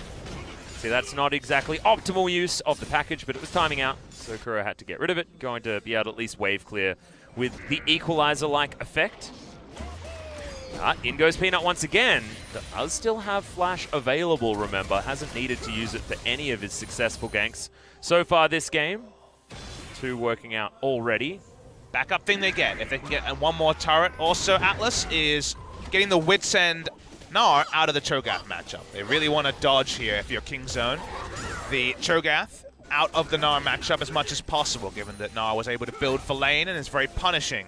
See, that's not exactly optimal use of the package, but it was timing out, so Kuro had to get rid of it. Going to be able to at least wave clear with the equalizer-like effect. In goes Peanut once again. Does still have Flash available, remember. Hasn't needed to use it for any of his successful ganks so far this game. 2 working out already. Backup thing they get, if they can get one more turret. Also, Atlas is getting the Wits End Gnar out of the Cho'Gath matchup. They really want to dodge here if you're King Zone. The Cho'Gath out of the Gnar matchup as much as possible, given that Gnar was able to build for lane and is very punishing.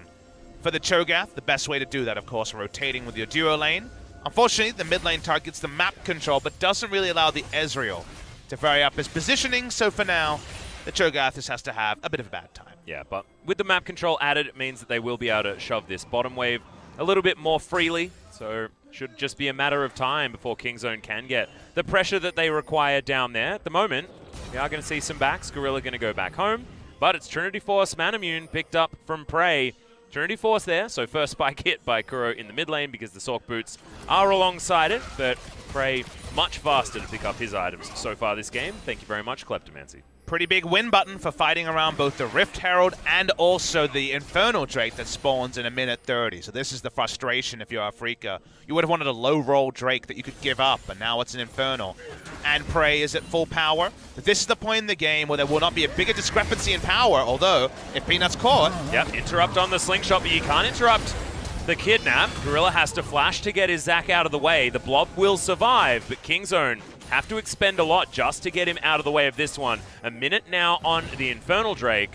For the Cho'Gath, the best way to do that, of course, rotating with your duo lane. Unfortunately, the mid lane targets the map control, but doesn't really allow the Ezreal to vary up his positioning. So for now, the Cho'Gath just has to have a bit of a bad time. Yeah, but with the map control added, it means that they will be able to shove this bottom wave a little bit more freely. So should just be a matter of time before Kingzone can get the pressure that they require down there. At the moment, we are going to see some backs. Gorilla going to go back home, but it's Trinity Force Manamune picked up from Prey. Trinity Force there, so first spike hit by Kuro in the mid lane because the Sork Boots are alongside it, but Prey much faster to pick up his items so far this game. Thank you very much, Kleptomancy. Pretty big win button for fighting around both the Rift Herald and also the Infernal Drake that spawns in a minute 30. So this is the frustration if you're Afreeca. You would have wanted a low-roll Drake that you could give up, but now it's an Infernal. And Prey is at full power. This is the point in the game where there will not be a bigger discrepancy in power, although if Peanut's caught... Yep, interrupt on the slingshot, but you can't interrupt the kidnap. Gorilla has to flash to get his Zac out of the way. The blob will survive, but Kingzone have to expend a lot just to get him out of the way of this one. A minute now on the Infernal Drake.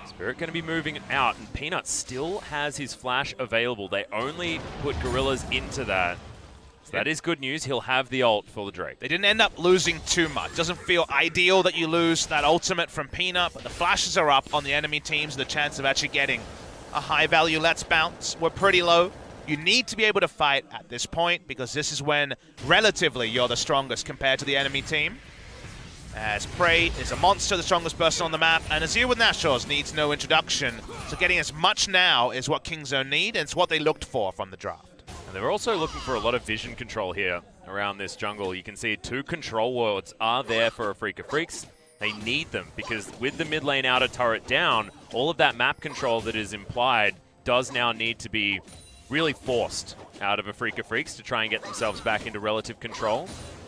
Spirit going to be moving out, and Peanut still has his flash available. They only put Gorillas into that. So that is good news. He'll have the ult for the Drake. They didn't end up losing too much. Doesn't feel ideal that you lose that ultimate from Peanut, but the flashes are up on the enemy teams. The chance of actually getting a high value Let's Bounce were pretty low. You need to be able to fight at this point because this is when, relatively, you're the strongest compared to the enemy team. As Prey is a monster, the strongest person on the map, and Azir with Nashor's needs no introduction. So getting as much now is what Kingzone need, and it's what they looked for from the draft. And they're also looking for a lot of vision control here around this jungle. You can see 2 control wards are there for Afreeca Freecs. They need them because with the mid lane outer turret down, all of that map control that is implied does now need to be really forced out of Afreeca Freecs to try and get themselves back into relative control.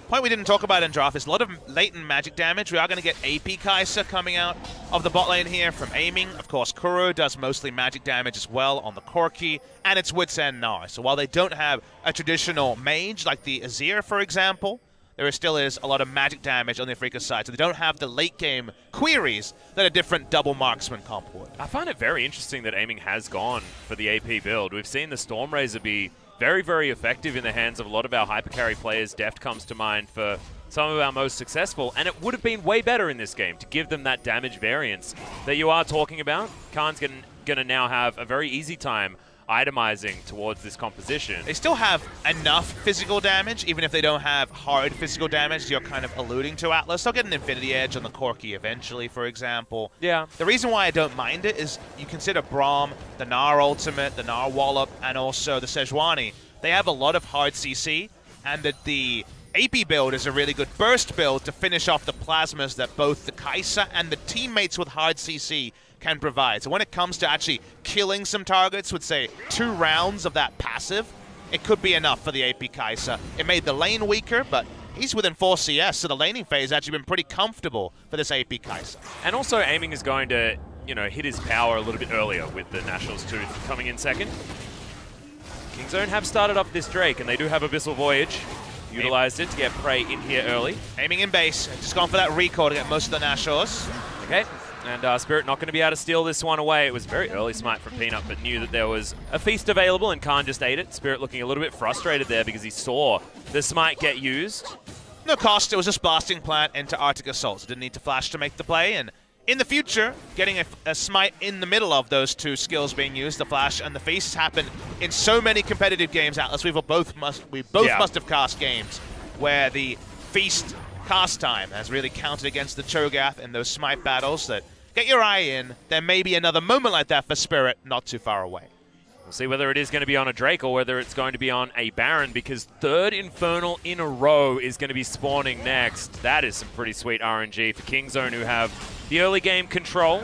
Point we didn't talk about in draft is a lot of latent magic damage. We are going to get AP Kai'Sa coming out of the bot lane here from Aiming. Of course, Kuro does mostly magic damage as well on the Corki, and it's Wits End Gnar. So while they don't have a traditional mage like the Azir, for example, there still is a lot of magic damage on the Afreeca side. So they don't have the late game queries that a different double marksman comp would. I find it very interesting that Aiming has gone for the AP build. We've seen the Stormrazor be very, very effective in the hands of a lot of our hypercarry players. Deft comes to mind for some of our most successful, and it would have been way better in this game to give them that damage variance that you are talking about. Khan's going to now have a very easy time itemizing towards this composition. They still have enough physical damage, even if they don't have hard physical damage. You're kind of alluding to Atlas. They'll get an Infinity Edge on the Corki eventually, for example. Yeah. The reason why I don't mind it is you consider Braum, the Gnar Ultimate, the Gnar Wallop, and also the Sejuani. They have a lot of hard CC, and that the AP build is a really good burst build to finish off the plasmas that both the Kai'Sa and the teammates with hard CC can provide. So when it comes to actually killing some targets with, say, 2 rounds of that passive, it could be enough for the AP Kai'Sa. It made the lane weaker, but he's within 4 CS, so the laning phase has actually been pretty comfortable for this AP Kai'Sa. And also aiming is going to, you know, hit his power a little bit earlier with the Nationals 2 coming in second. Kingzone have started up this Drake, and they do have Abyssal Voyage. Utilized it to get Prey in here early. Aiming in base, just gone for that recall to get most of the Nashors. Okay, and Spirit not going to be able to steal this one away. It was very early smite from Peanut, but knew that there was a feast available, and Khan just ate it. Spirit looking a little bit frustrated there because he saw the smite get used. No cost, it was just blasting plant into Arctic Assault. So didn't need to flash to make the play, and in the future, getting a smite in the middle of those 2 skills being used, the flash and the feast, has happened in so many competitive games, Atlas. We both must have cast games where the feast cast time has really counted against the Cho'Gath in those smite battles. That get your eye in. There may be another moment like that for Spirit not too far away. We'll see whether it is going to be on a Drake or whether it's going to be on a Baron, because 3rd Infernal in a row is going to be spawning next. That is some pretty sweet RNG for Kingzone, who have the early game control.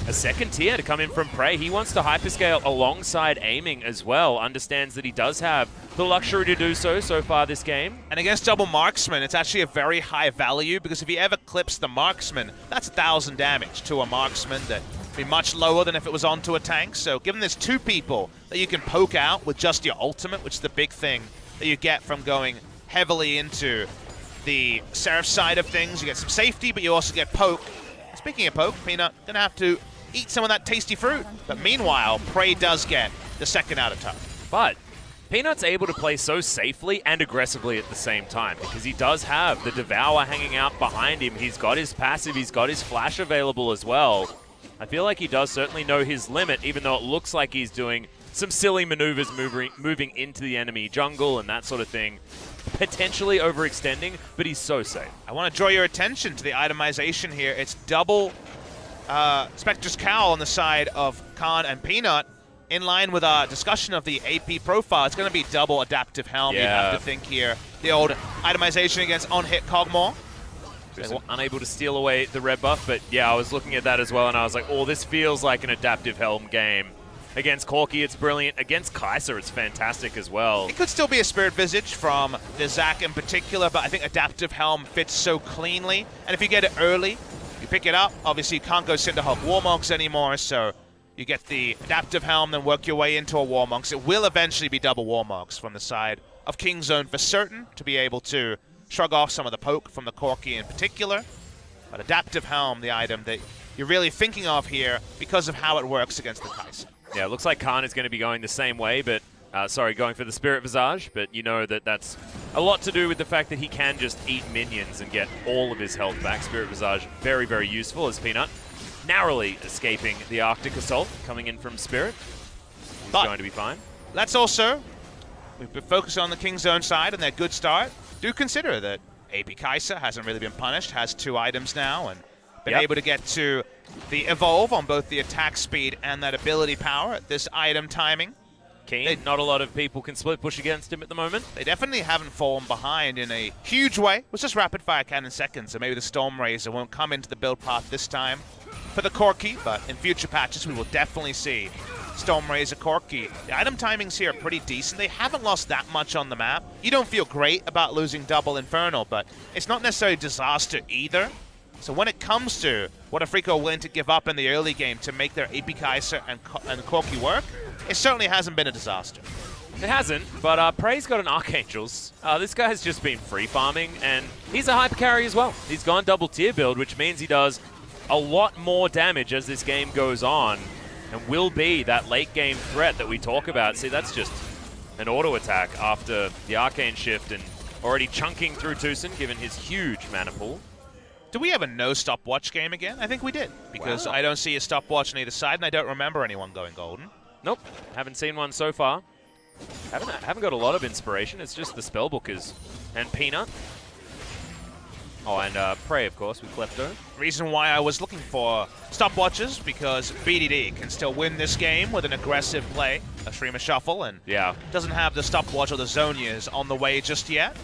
A 2nd tier to come in from Prey. He wants to hyperscale alongside aiming as well. Understands that he does have the luxury to do so far this game. And against double marksman, it's actually a very high value, because if he ever clips the marksman, that's 1,000 damage to a marksman that would be much lower than if it was onto a tank. So given there's 2 people that you can poke out with just your ultimate, which is the big thing that you get from going heavily into the Seraph side of things, you get some safety, but you also get poke. Speaking of poke, Peanut gonna have to eat some of that tasty fruit. But meanwhile, Prey does get the 2nd out of touch. But Peanut's able to play so safely and aggressively at the same time, because he does have the Devour hanging out behind him. He's got his passive, he's got his flash available as well. I feel like he does certainly know his limit, even though it looks like he's doing some silly maneuvers moving into the enemy jungle and that sort of thing. Potentially overextending, but he's so safe. I want to draw your attention to the itemization here. It's double Spectre's Cowl on the side of Khan and Peanut. In line with our discussion of the AP profile, it's going to be double Adaptive Helm, you have to think here. The old itemization against on-hit Cogmore. Unable to steal away the red buff, but yeah, I was looking at that as well, and I was like, oh, this feels like an Adaptive Helm game. Against Corki, it's brilliant. Against Kai'Sa, it's fantastic as well. It could still be a Spirit Visage from the Zac in particular, but I think Adaptive Helm fits so cleanly. And if you get it early, you pick it up. Obviously, you can't go Cinderhawk Warmonks anymore, so you get the Adaptive Helm, then work your way into a Warmonks. It will eventually be double Warmonks from the side of Kingzone for certain, to be able to shrug off some of the poke from the Corki in particular. But Adaptive Helm, the item that you're really thinking of here because of how it works against the Kai'Sa. Yeah, it looks like Khan is going to be going the same way, but going for the Spirit Visage, but you know that that's a lot to do with the fact that he can just eat minions and get all of his health back. Spirit Visage, very, very useful as Peanut narrowly escaping the Arctic Assault coming in from Spirit. He's going to be fine. Let's also, we've been focusing on the Kingzone side and their good start. Do consider that AP Kai'Sa hasn't really been punished, has 2 items now, and been able to get to the evolve on both the attack speed and that ability power at this item timing. Keen. Not a lot of people can split push against him at the moment. They definitely haven't fallen behind in a huge way. It was just rapid fire cannon seconds, so maybe the Storm Razor won't come into the build path this time for the Corki, but in future patches we will definitely see Storm Razor Corki. The item timings here are pretty decent. They haven't lost that much on the map. You don't feel great about losing double Infernal, but it's not necessarily a disaster either. So when it comes to what Afreeca are willing to give up in the early game to make their AP Kai'Sa and Corki work, it certainly hasn't been a disaster. It hasn't, but Prey's got an Archangels. This guy has just been free farming, and he's a hyper carry as well. He's gone double tier build, which means he does a lot more damage as this game goes on, and will be that late game threat that we talk about. See, that's just an auto attack after the Arcane shift and already chunking through Tucson, given his huge mana pool. Do we have a no stopwatch game again? I think we did, because I don't see a stopwatch on either side, and I don't remember anyone going golden. Nope, haven't seen one so far. Haven't got a lot of inspiration. It's just the Spellbookers and Peanut. Oh, and Prey, of course, with Klepto. Reason why I was looking for stopwatches, because BDD can still win this game with an aggressive play, a streamer shuffle, and doesn't have the stopwatch or the Zonias on the way just yet.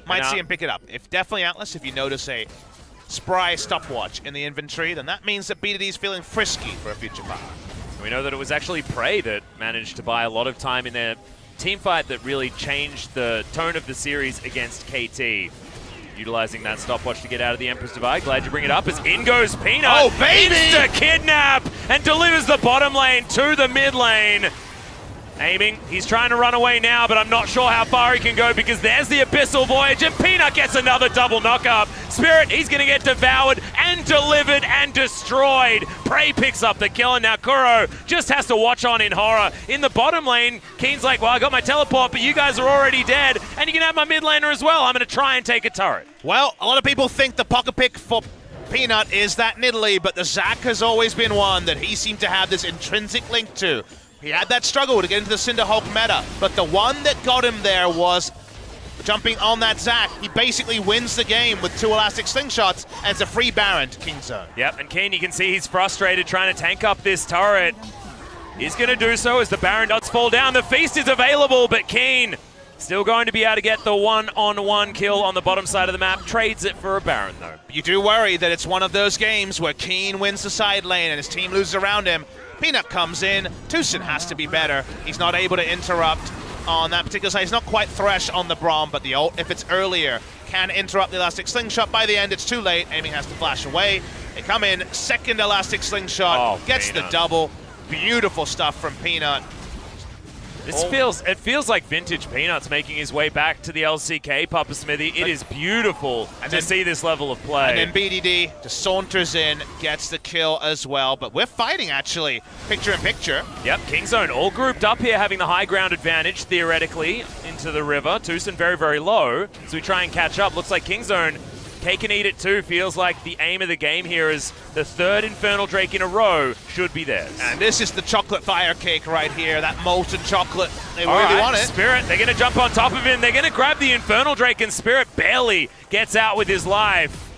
Might see him pick it up. If definitely Atlas, if you notice a spry stopwatch in the inventory, then that means that BDD is feeling frisky for a future fight. We know that it was actually Prey that managed to buy a lot of time in their team fight that really changed the tone of the series against KT. Utilizing that stopwatch to get out of the Empress Divide. Glad you bring it up as in goes Peanut. Oh, baby! Insta-kidnap and delivers the bottom lane to the mid lane. Aiming, he's trying to run away now, but I'm not sure how far he can go because there's the Abyssal Voyage and Peanut gets another double knock-up. Spirit, he's going to get devoured and delivered and destroyed. Prey picks up the kill and now Kuro just has to watch on in horror. In the bottom lane, Keen's like, well, I got my teleport, but you guys are already dead and you can have my mid laner as well. I'm going to try and take a turret. Well, a lot of people think the pocket pick for Peanut is that Nidalee, but the Zac has always been one that he seemed to have this intrinsic link to. He had that struggle to get into the Cinderhulk meta, but the one that got him there was jumping on that Zac. He basically wins the game with 2 elastic slingshots, and it's a free Baron to King Zone. Yep, and Keen, you can see he's frustrated trying to tank up this turret. He's going to do so as the Baron does fall down. The Feast is available, but Keen still going to be able to get the one-on-one kill on the bottom side of the map. Trades it for a Baron, though. You do worry that it's one of those games where Keen wins the side lane and his team loses around him. Peanut comes in. Tucson has to be better. He's not able to interrupt on that particular side. He's not quite Thresh on the Braum, but the ult, if it's earlier, can interrupt the elastic slingshot. By the end, it's too late. Aiming has to flash away. They come in. Second elastic slingshot. Gets Peanut. the double. Beautiful stuff from Peanut. It feels like vintage Peanuts making his way back to the LCK, Papa Smithy. It is beautiful to see this level of play. And then BDD just saunters in, gets the kill as well. But we're fighting, actually, picture in picture. Yep, Kingzone all grouped up here, having the high ground advantage, theoretically, into the river. Tucson very, very low, so we try and catch up. Looks like Kingzone, cake and eat it too. Feels like the aim of the game here is the 3rd Infernal Drake in a row should be theirs. And this is the chocolate fire cake right here, that molten chocolate. They All really right, want it. Spirit, they're going to jump on top of him. They're going to grab the Infernal Drake, and Spirit barely gets out with his life.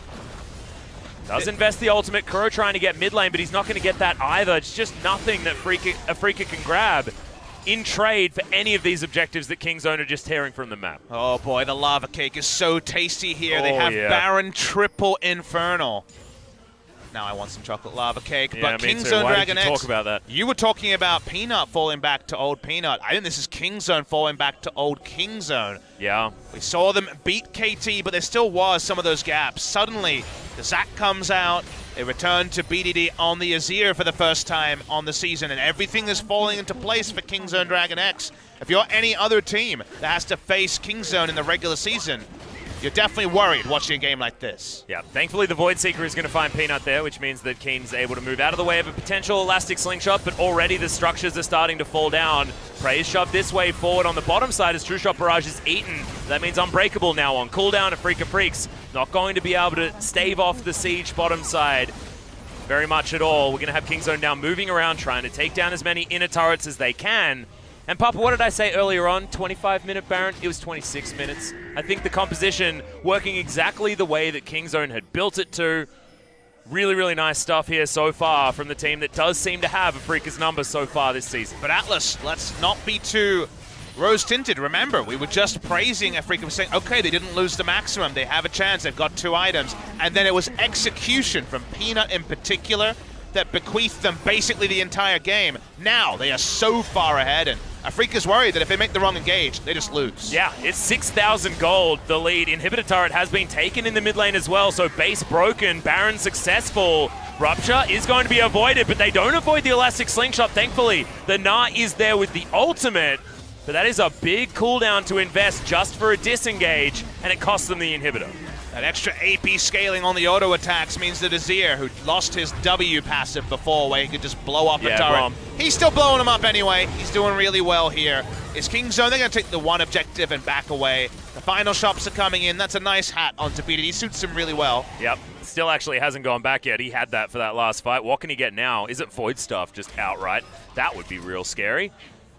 Does invest the ultimate. Kuro trying to get mid lane, but he's not going to get that either. It's just nothing that Afreeca can grab in trade for any of these objectives that Kingzone are just tearing from the map. Oh boy, the lava cake is so tasty here. They have Baron triple Infernal. Now I want some chocolate lava cake. Yeah, but me too. Kingzone Why did you DragonX, talk about that? You were talking about Peanut falling back to old Peanut. I think this is Kingzone falling back to old Kingzone. Yeah. We saw them beat KT, but there still was some of those gaps. Suddenly, the Zac comes out. They return to BDD on the Azir for the first time on the season, and everything is falling into place for Kingzone DragonX. If you're any other team that has to face Kingzone in the regular season, you're definitely worried watching a game like this. Yeah, thankfully the Void Seeker is going to find Peanut there, which means that Keen's able to move out of the way of a potential elastic slingshot, but already the structures are starting to fall down. Prey is shoved this way forward on the bottom side as True Shot Barrage is eaten. That means Unbreakable now on cooldown. Afreeca Freecs not going to be able to stave off the siege bottom side very much at all. We're going to have Kingzone now moving around, trying to take down as many inner turrets as they can. And Papa, what did I say earlier on? 25-minute Baron? It was 26 minutes. I think the composition working exactly the way that Kingzone had built it to. Really, really nice stuff here so far from the team that does seem to have Afreeca's number so far this season. But Atlas, let's not be too rose-tinted. Remember, we were just praising Afreeca, saying, okay, they didn't lose the maximum. They have a chance. They've got 2 items. And then it was execution from Peanut in particular that bequeathed them basically the entire game. Now they are so far ahead, and Afreeca's worried that if they make the wrong engage, they just lose. Yeah, it's 6,000 gold. The lead inhibitor turret has been taken in the mid lane as well, so base broken, Baron successful. Rupture is going to be avoided, but they don't avoid the elastic slingshot, thankfully. The Gnar is there with the ultimate, but that is a big cooldown to invest just for a disengage, and it costs them the inhibitor. That extra AP scaling on the auto attacks means that Azir, who lost his W passive before where he could just blow up a turret, Braum. He's still blowing him up anyway. He's doing really well here. Is Kingzone, they're going to take the one objective and back away. The final shops are coming in. That's a nice hat on Tabita. He suits him really well. Yep. Still actually hasn't gone back yet. He had that for that last fight. What can he get now? Is it Void Stuff just outright? That would be real scary.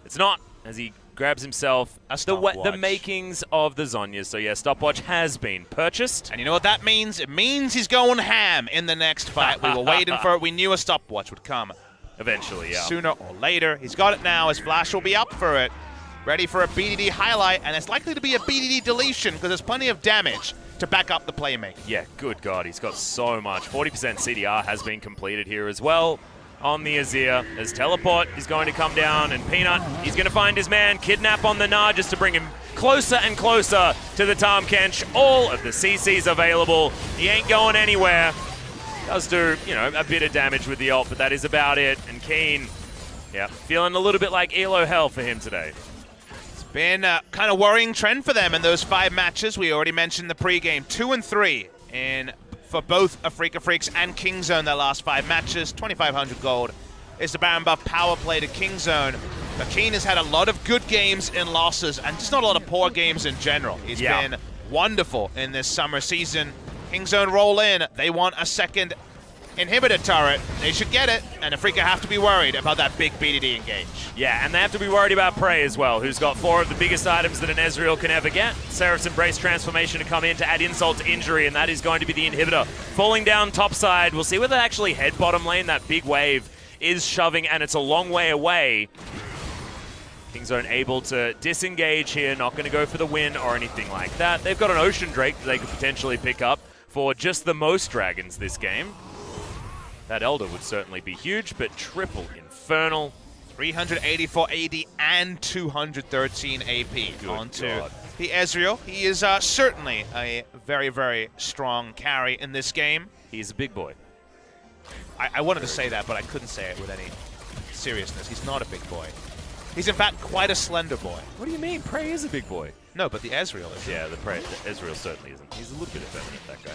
It's not, as he grabs himself the makings of the Zhonya's. So yeah, stopwatch has been purchased. And you know what that means? It means he's going ham in the next fight. We were waiting for it. We knew a stopwatch would come. Eventually, yeah. Sooner or later. He's got it now. His flash will be up for it. Ready for a BDD highlight, and it's likely to be a BDD deletion because there's plenty of damage to back up the playmaking. Yeah, good God, he's got so much. 40% CDR has been completed here as well. on the Azir. As Teleport is going to come down, and Peanut, he's going to find his man. Kidnap on the Gnar just to bring him closer and closer to the Tahm Kench. All of the CCs available. He ain't going anywhere. Does do, you know, a bit of damage with the ult, but that is about it. And Keen, yeah, feeling a little bit like ELO hell for him today. It's been a kind of worrying trend for them in those 5 matches. We already mentioned the pregame. 2 and 3 for both Afreeca Freecs and Kingzone their last 5 matches. 2,500 gold is the Baron buff power play to Kingzone. But Keen has had a lot of good games in losses and just not a lot of poor games in general. He's been wonderful in this summer season. Kingzone roll in. They want a second inhibitor turret. They should get it, and Afreeca have to be worried about that big BDD engage. Yeah, and they have to be worried about Prey as well, who's got 4 of the biggest items that an Ezreal can ever get. Seraph's Embrace transformation to come in to add insult to injury, and that is going to be the inhibitor. Falling down topside, we'll see whether they actually head bottom lane. That big wave is shoving, and it's a long way away. Kingzone able to disengage here, not going to go for the win or anything like that. They've got an Ocean Drake that they could potentially pick up for just the most dragons this game. That Elder would certainly be huge, but triple Infernal. 384 AD and 213 AP onto the Ezreal. He is certainly a very, very strong carry in this game. He's a big boy. I wanted to say that, but I couldn't say it with any seriousness. He's not a big boy. He's in fact quite a slender boy. What do you mean? Prey is a big boy. No, but the Ezreal is. Yeah, the Ezreal certainly isn't. He's a little bit effeminate, that guy.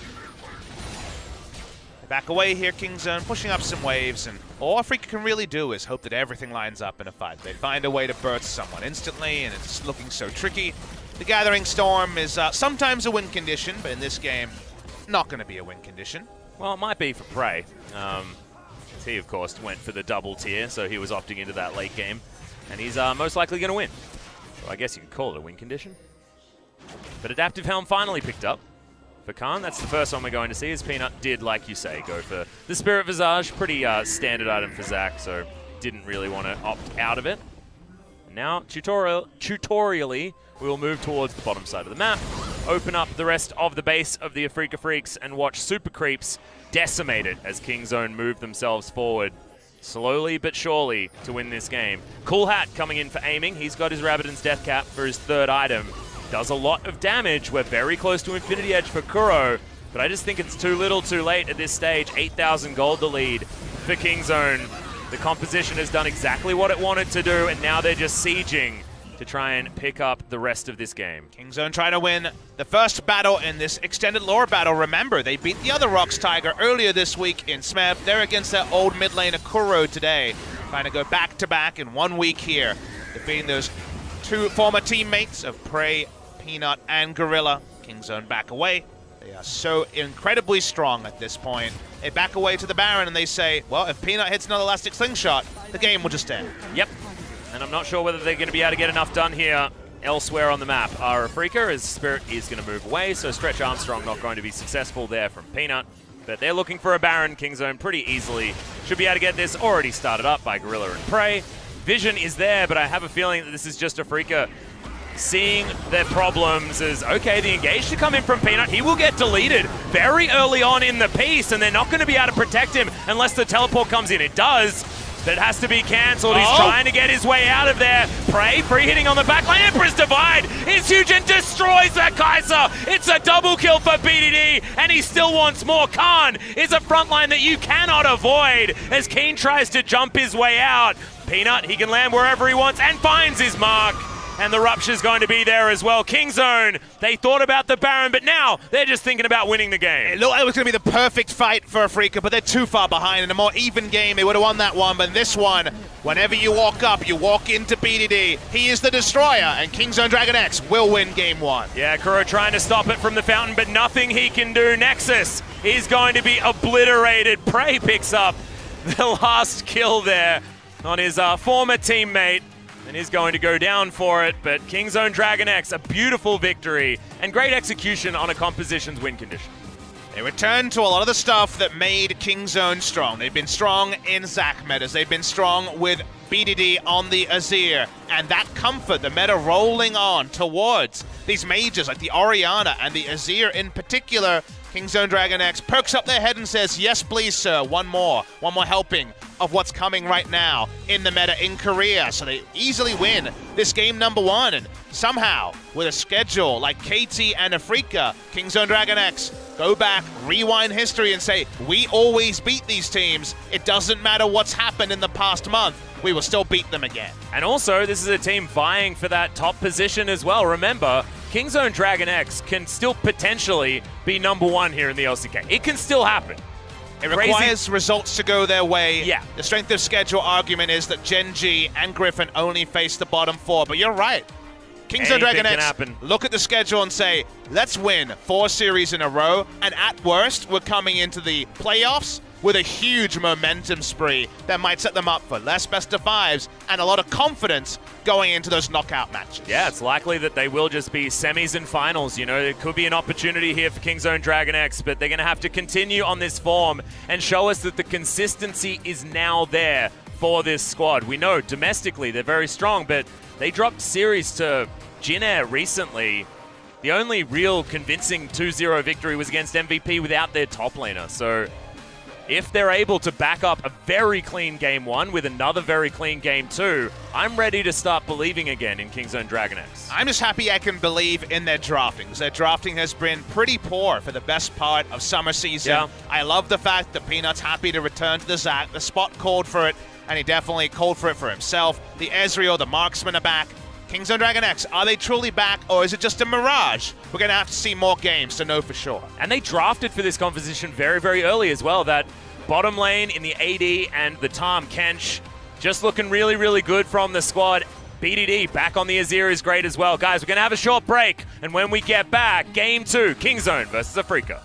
Back away here, Kingzone, pushing up some waves, and all Afreeca can really do is hope that everything lines up in a fight. They find a way to burst someone instantly, and it's looking so tricky. The Gathering Storm is sometimes a win condition, but in this game, not going to be a win condition. Well, it might be for Prey. He, of course, went for the double tier, so he was opting into that late game, and he's most likely going to win. So I guess you could call it a win condition. But Adaptive Helm finally picked up for Khan. That's the first one we're going to see, as Peanut did, like you say, go for the Spirit Visage. Pretty standard item for Zach, so didn't really want to opt out of it. And now, tutorially, we will move towards the bottom side of the map, open up the rest of the base of the Afreeca Freecs, and watch Super Creeps decimate it as Kingzone move themselves forward slowly but surely to win this game. Cool Hat coming in for aiming. He's got his Rabbidan's Death Cap for his 3rd item. Does a lot of damage. We're very close to Infinity Edge for Kuro, but I just think it's too little too late at this stage. 8,000 gold the lead for Kingzone. The composition has done exactly what it wanted to do, and now they're just sieging to try and pick up the rest of this game. Kingzone trying to win the first battle in this extended lore battle. Remember, they beat the other Rocks Tiger earlier this week in SMEB. They're against that old mid laner Kuro today, trying to go back-to-back in 1 week here, defeating those 2 former teammates of Prey, Peanut, and Gorilla. Kingzone back away. They are so incredibly strong at this point. They back away to the Baron and they say, well, if Peanut hits another Elastic Slingshot, the game will just end. Yep. And I'm not sure whether they're going to be able to get enough done here elsewhere on the map. Afreeca, as Spirit is going to move away, so Stretch Armstrong not going to be successful there from Peanut. But they're looking for a Baron. Kingzone pretty easily should be able to get this. Already started up by Gorilla and Prey. Vision is there, but I have a feeling that this is just Afreeca seeing their problems as, okay, the engage to come in from Peanut. He will get deleted very early on in the piece, and they're not going to be able to protect him unless the teleport comes in. It does, but it has to be cancelled. He's trying to get his way out of there. Prey, free hitting on the back line. Empress Divide is huge and destroys that Kai'Sa. It's a double kill for BDD, and he still wants more. Khan is a front line that you cannot avoid as Keen tries to jump his way out. Peanut, he can land wherever he wants and finds his mark. And the Rupture's going to be there as well. Kingzone, they thought about the Baron, but now they're just thinking about winning the game. It looked like it was going to be the perfect fight for Afreeca, but they're too far behind. In a more even game, they would have won that one. But in this one, whenever you walk up, you walk into BDD. He is the destroyer, and Kingzone DragonX will win game 1. Yeah, Kuro trying to stop it from the fountain, but nothing he can do. Nexus is going to be obliterated. Prey picks up the last kill there on his former teammate, and is going to go down for it, but Kingzone DragonX, a beautiful victory and great execution on a composition's win condition. They return to a lot of the stuff that made Kingzone strong. They've been strong in Zac metas. They've been strong with BDD on the Azir. And that comfort, the meta rolling on towards these mages like the Orianna and the Azir in particular, Kingzone DragonX perks up their head and says, yes, please, sir, one more helping. of what's coming right now in the meta in Korea. So they easily win this game number 1. And somehow, with a schedule like KT and Afreeca, Kingzone DragonX, go back, rewind history and say, we always beat these teams. It doesn't matter what's happened in the past month. We will still beat them again. And also, this is a team vying for that top position as well. Remember, Kingzone DragonX can still potentially be number 1 here in the LCK. It can still happen. It requires results to go their way. Yeah. The strength of schedule argument is that Gen G and Griffin only face the bottom 4, but you're right. Kingzone Anything can DragonX, happen. look at the schedule and say, let's win 4 series in a row, and at worst, we're coming into the playoffs with a huge momentum spree that might set them up for less best of 5s and a lot of confidence going into those knockout matches. Yeah, it's likely that they will just be semis and finals. You know, it could be an opportunity here for Kingzone DragonX, but they're going to have to continue on this form and show us that the consistency is now there for this squad. We know domestically they're very strong, but they dropped series to Jin Air recently. The only real convincing 2-0 victory was against MVP without their top laner. So if they're able to back up a very clean game 1 with another very clean game 2, I'm ready to start believing again in Kingzone DragonX. I'm just happy I can believe in their drafting, because their drafting has been pretty poor for the best part of summer season. Yeah. I love the fact that Peanut's happy to return to the Zac. The spot called for it, and he definitely called for it for himself. The Ezreal, the marksman are back. Kingzone DragonX, are they truly back, or is it just a mirage? We're going to have to see more games to know for sure. And they drafted for this composition very, very early as well. That bottom lane in the AD and the Tahm Kench just looking really, really good from the squad. BDD back on the Azir is great as well. Guys, we're going to have a short break, and when we get back, Game 2, Kingzone versus Afreeca.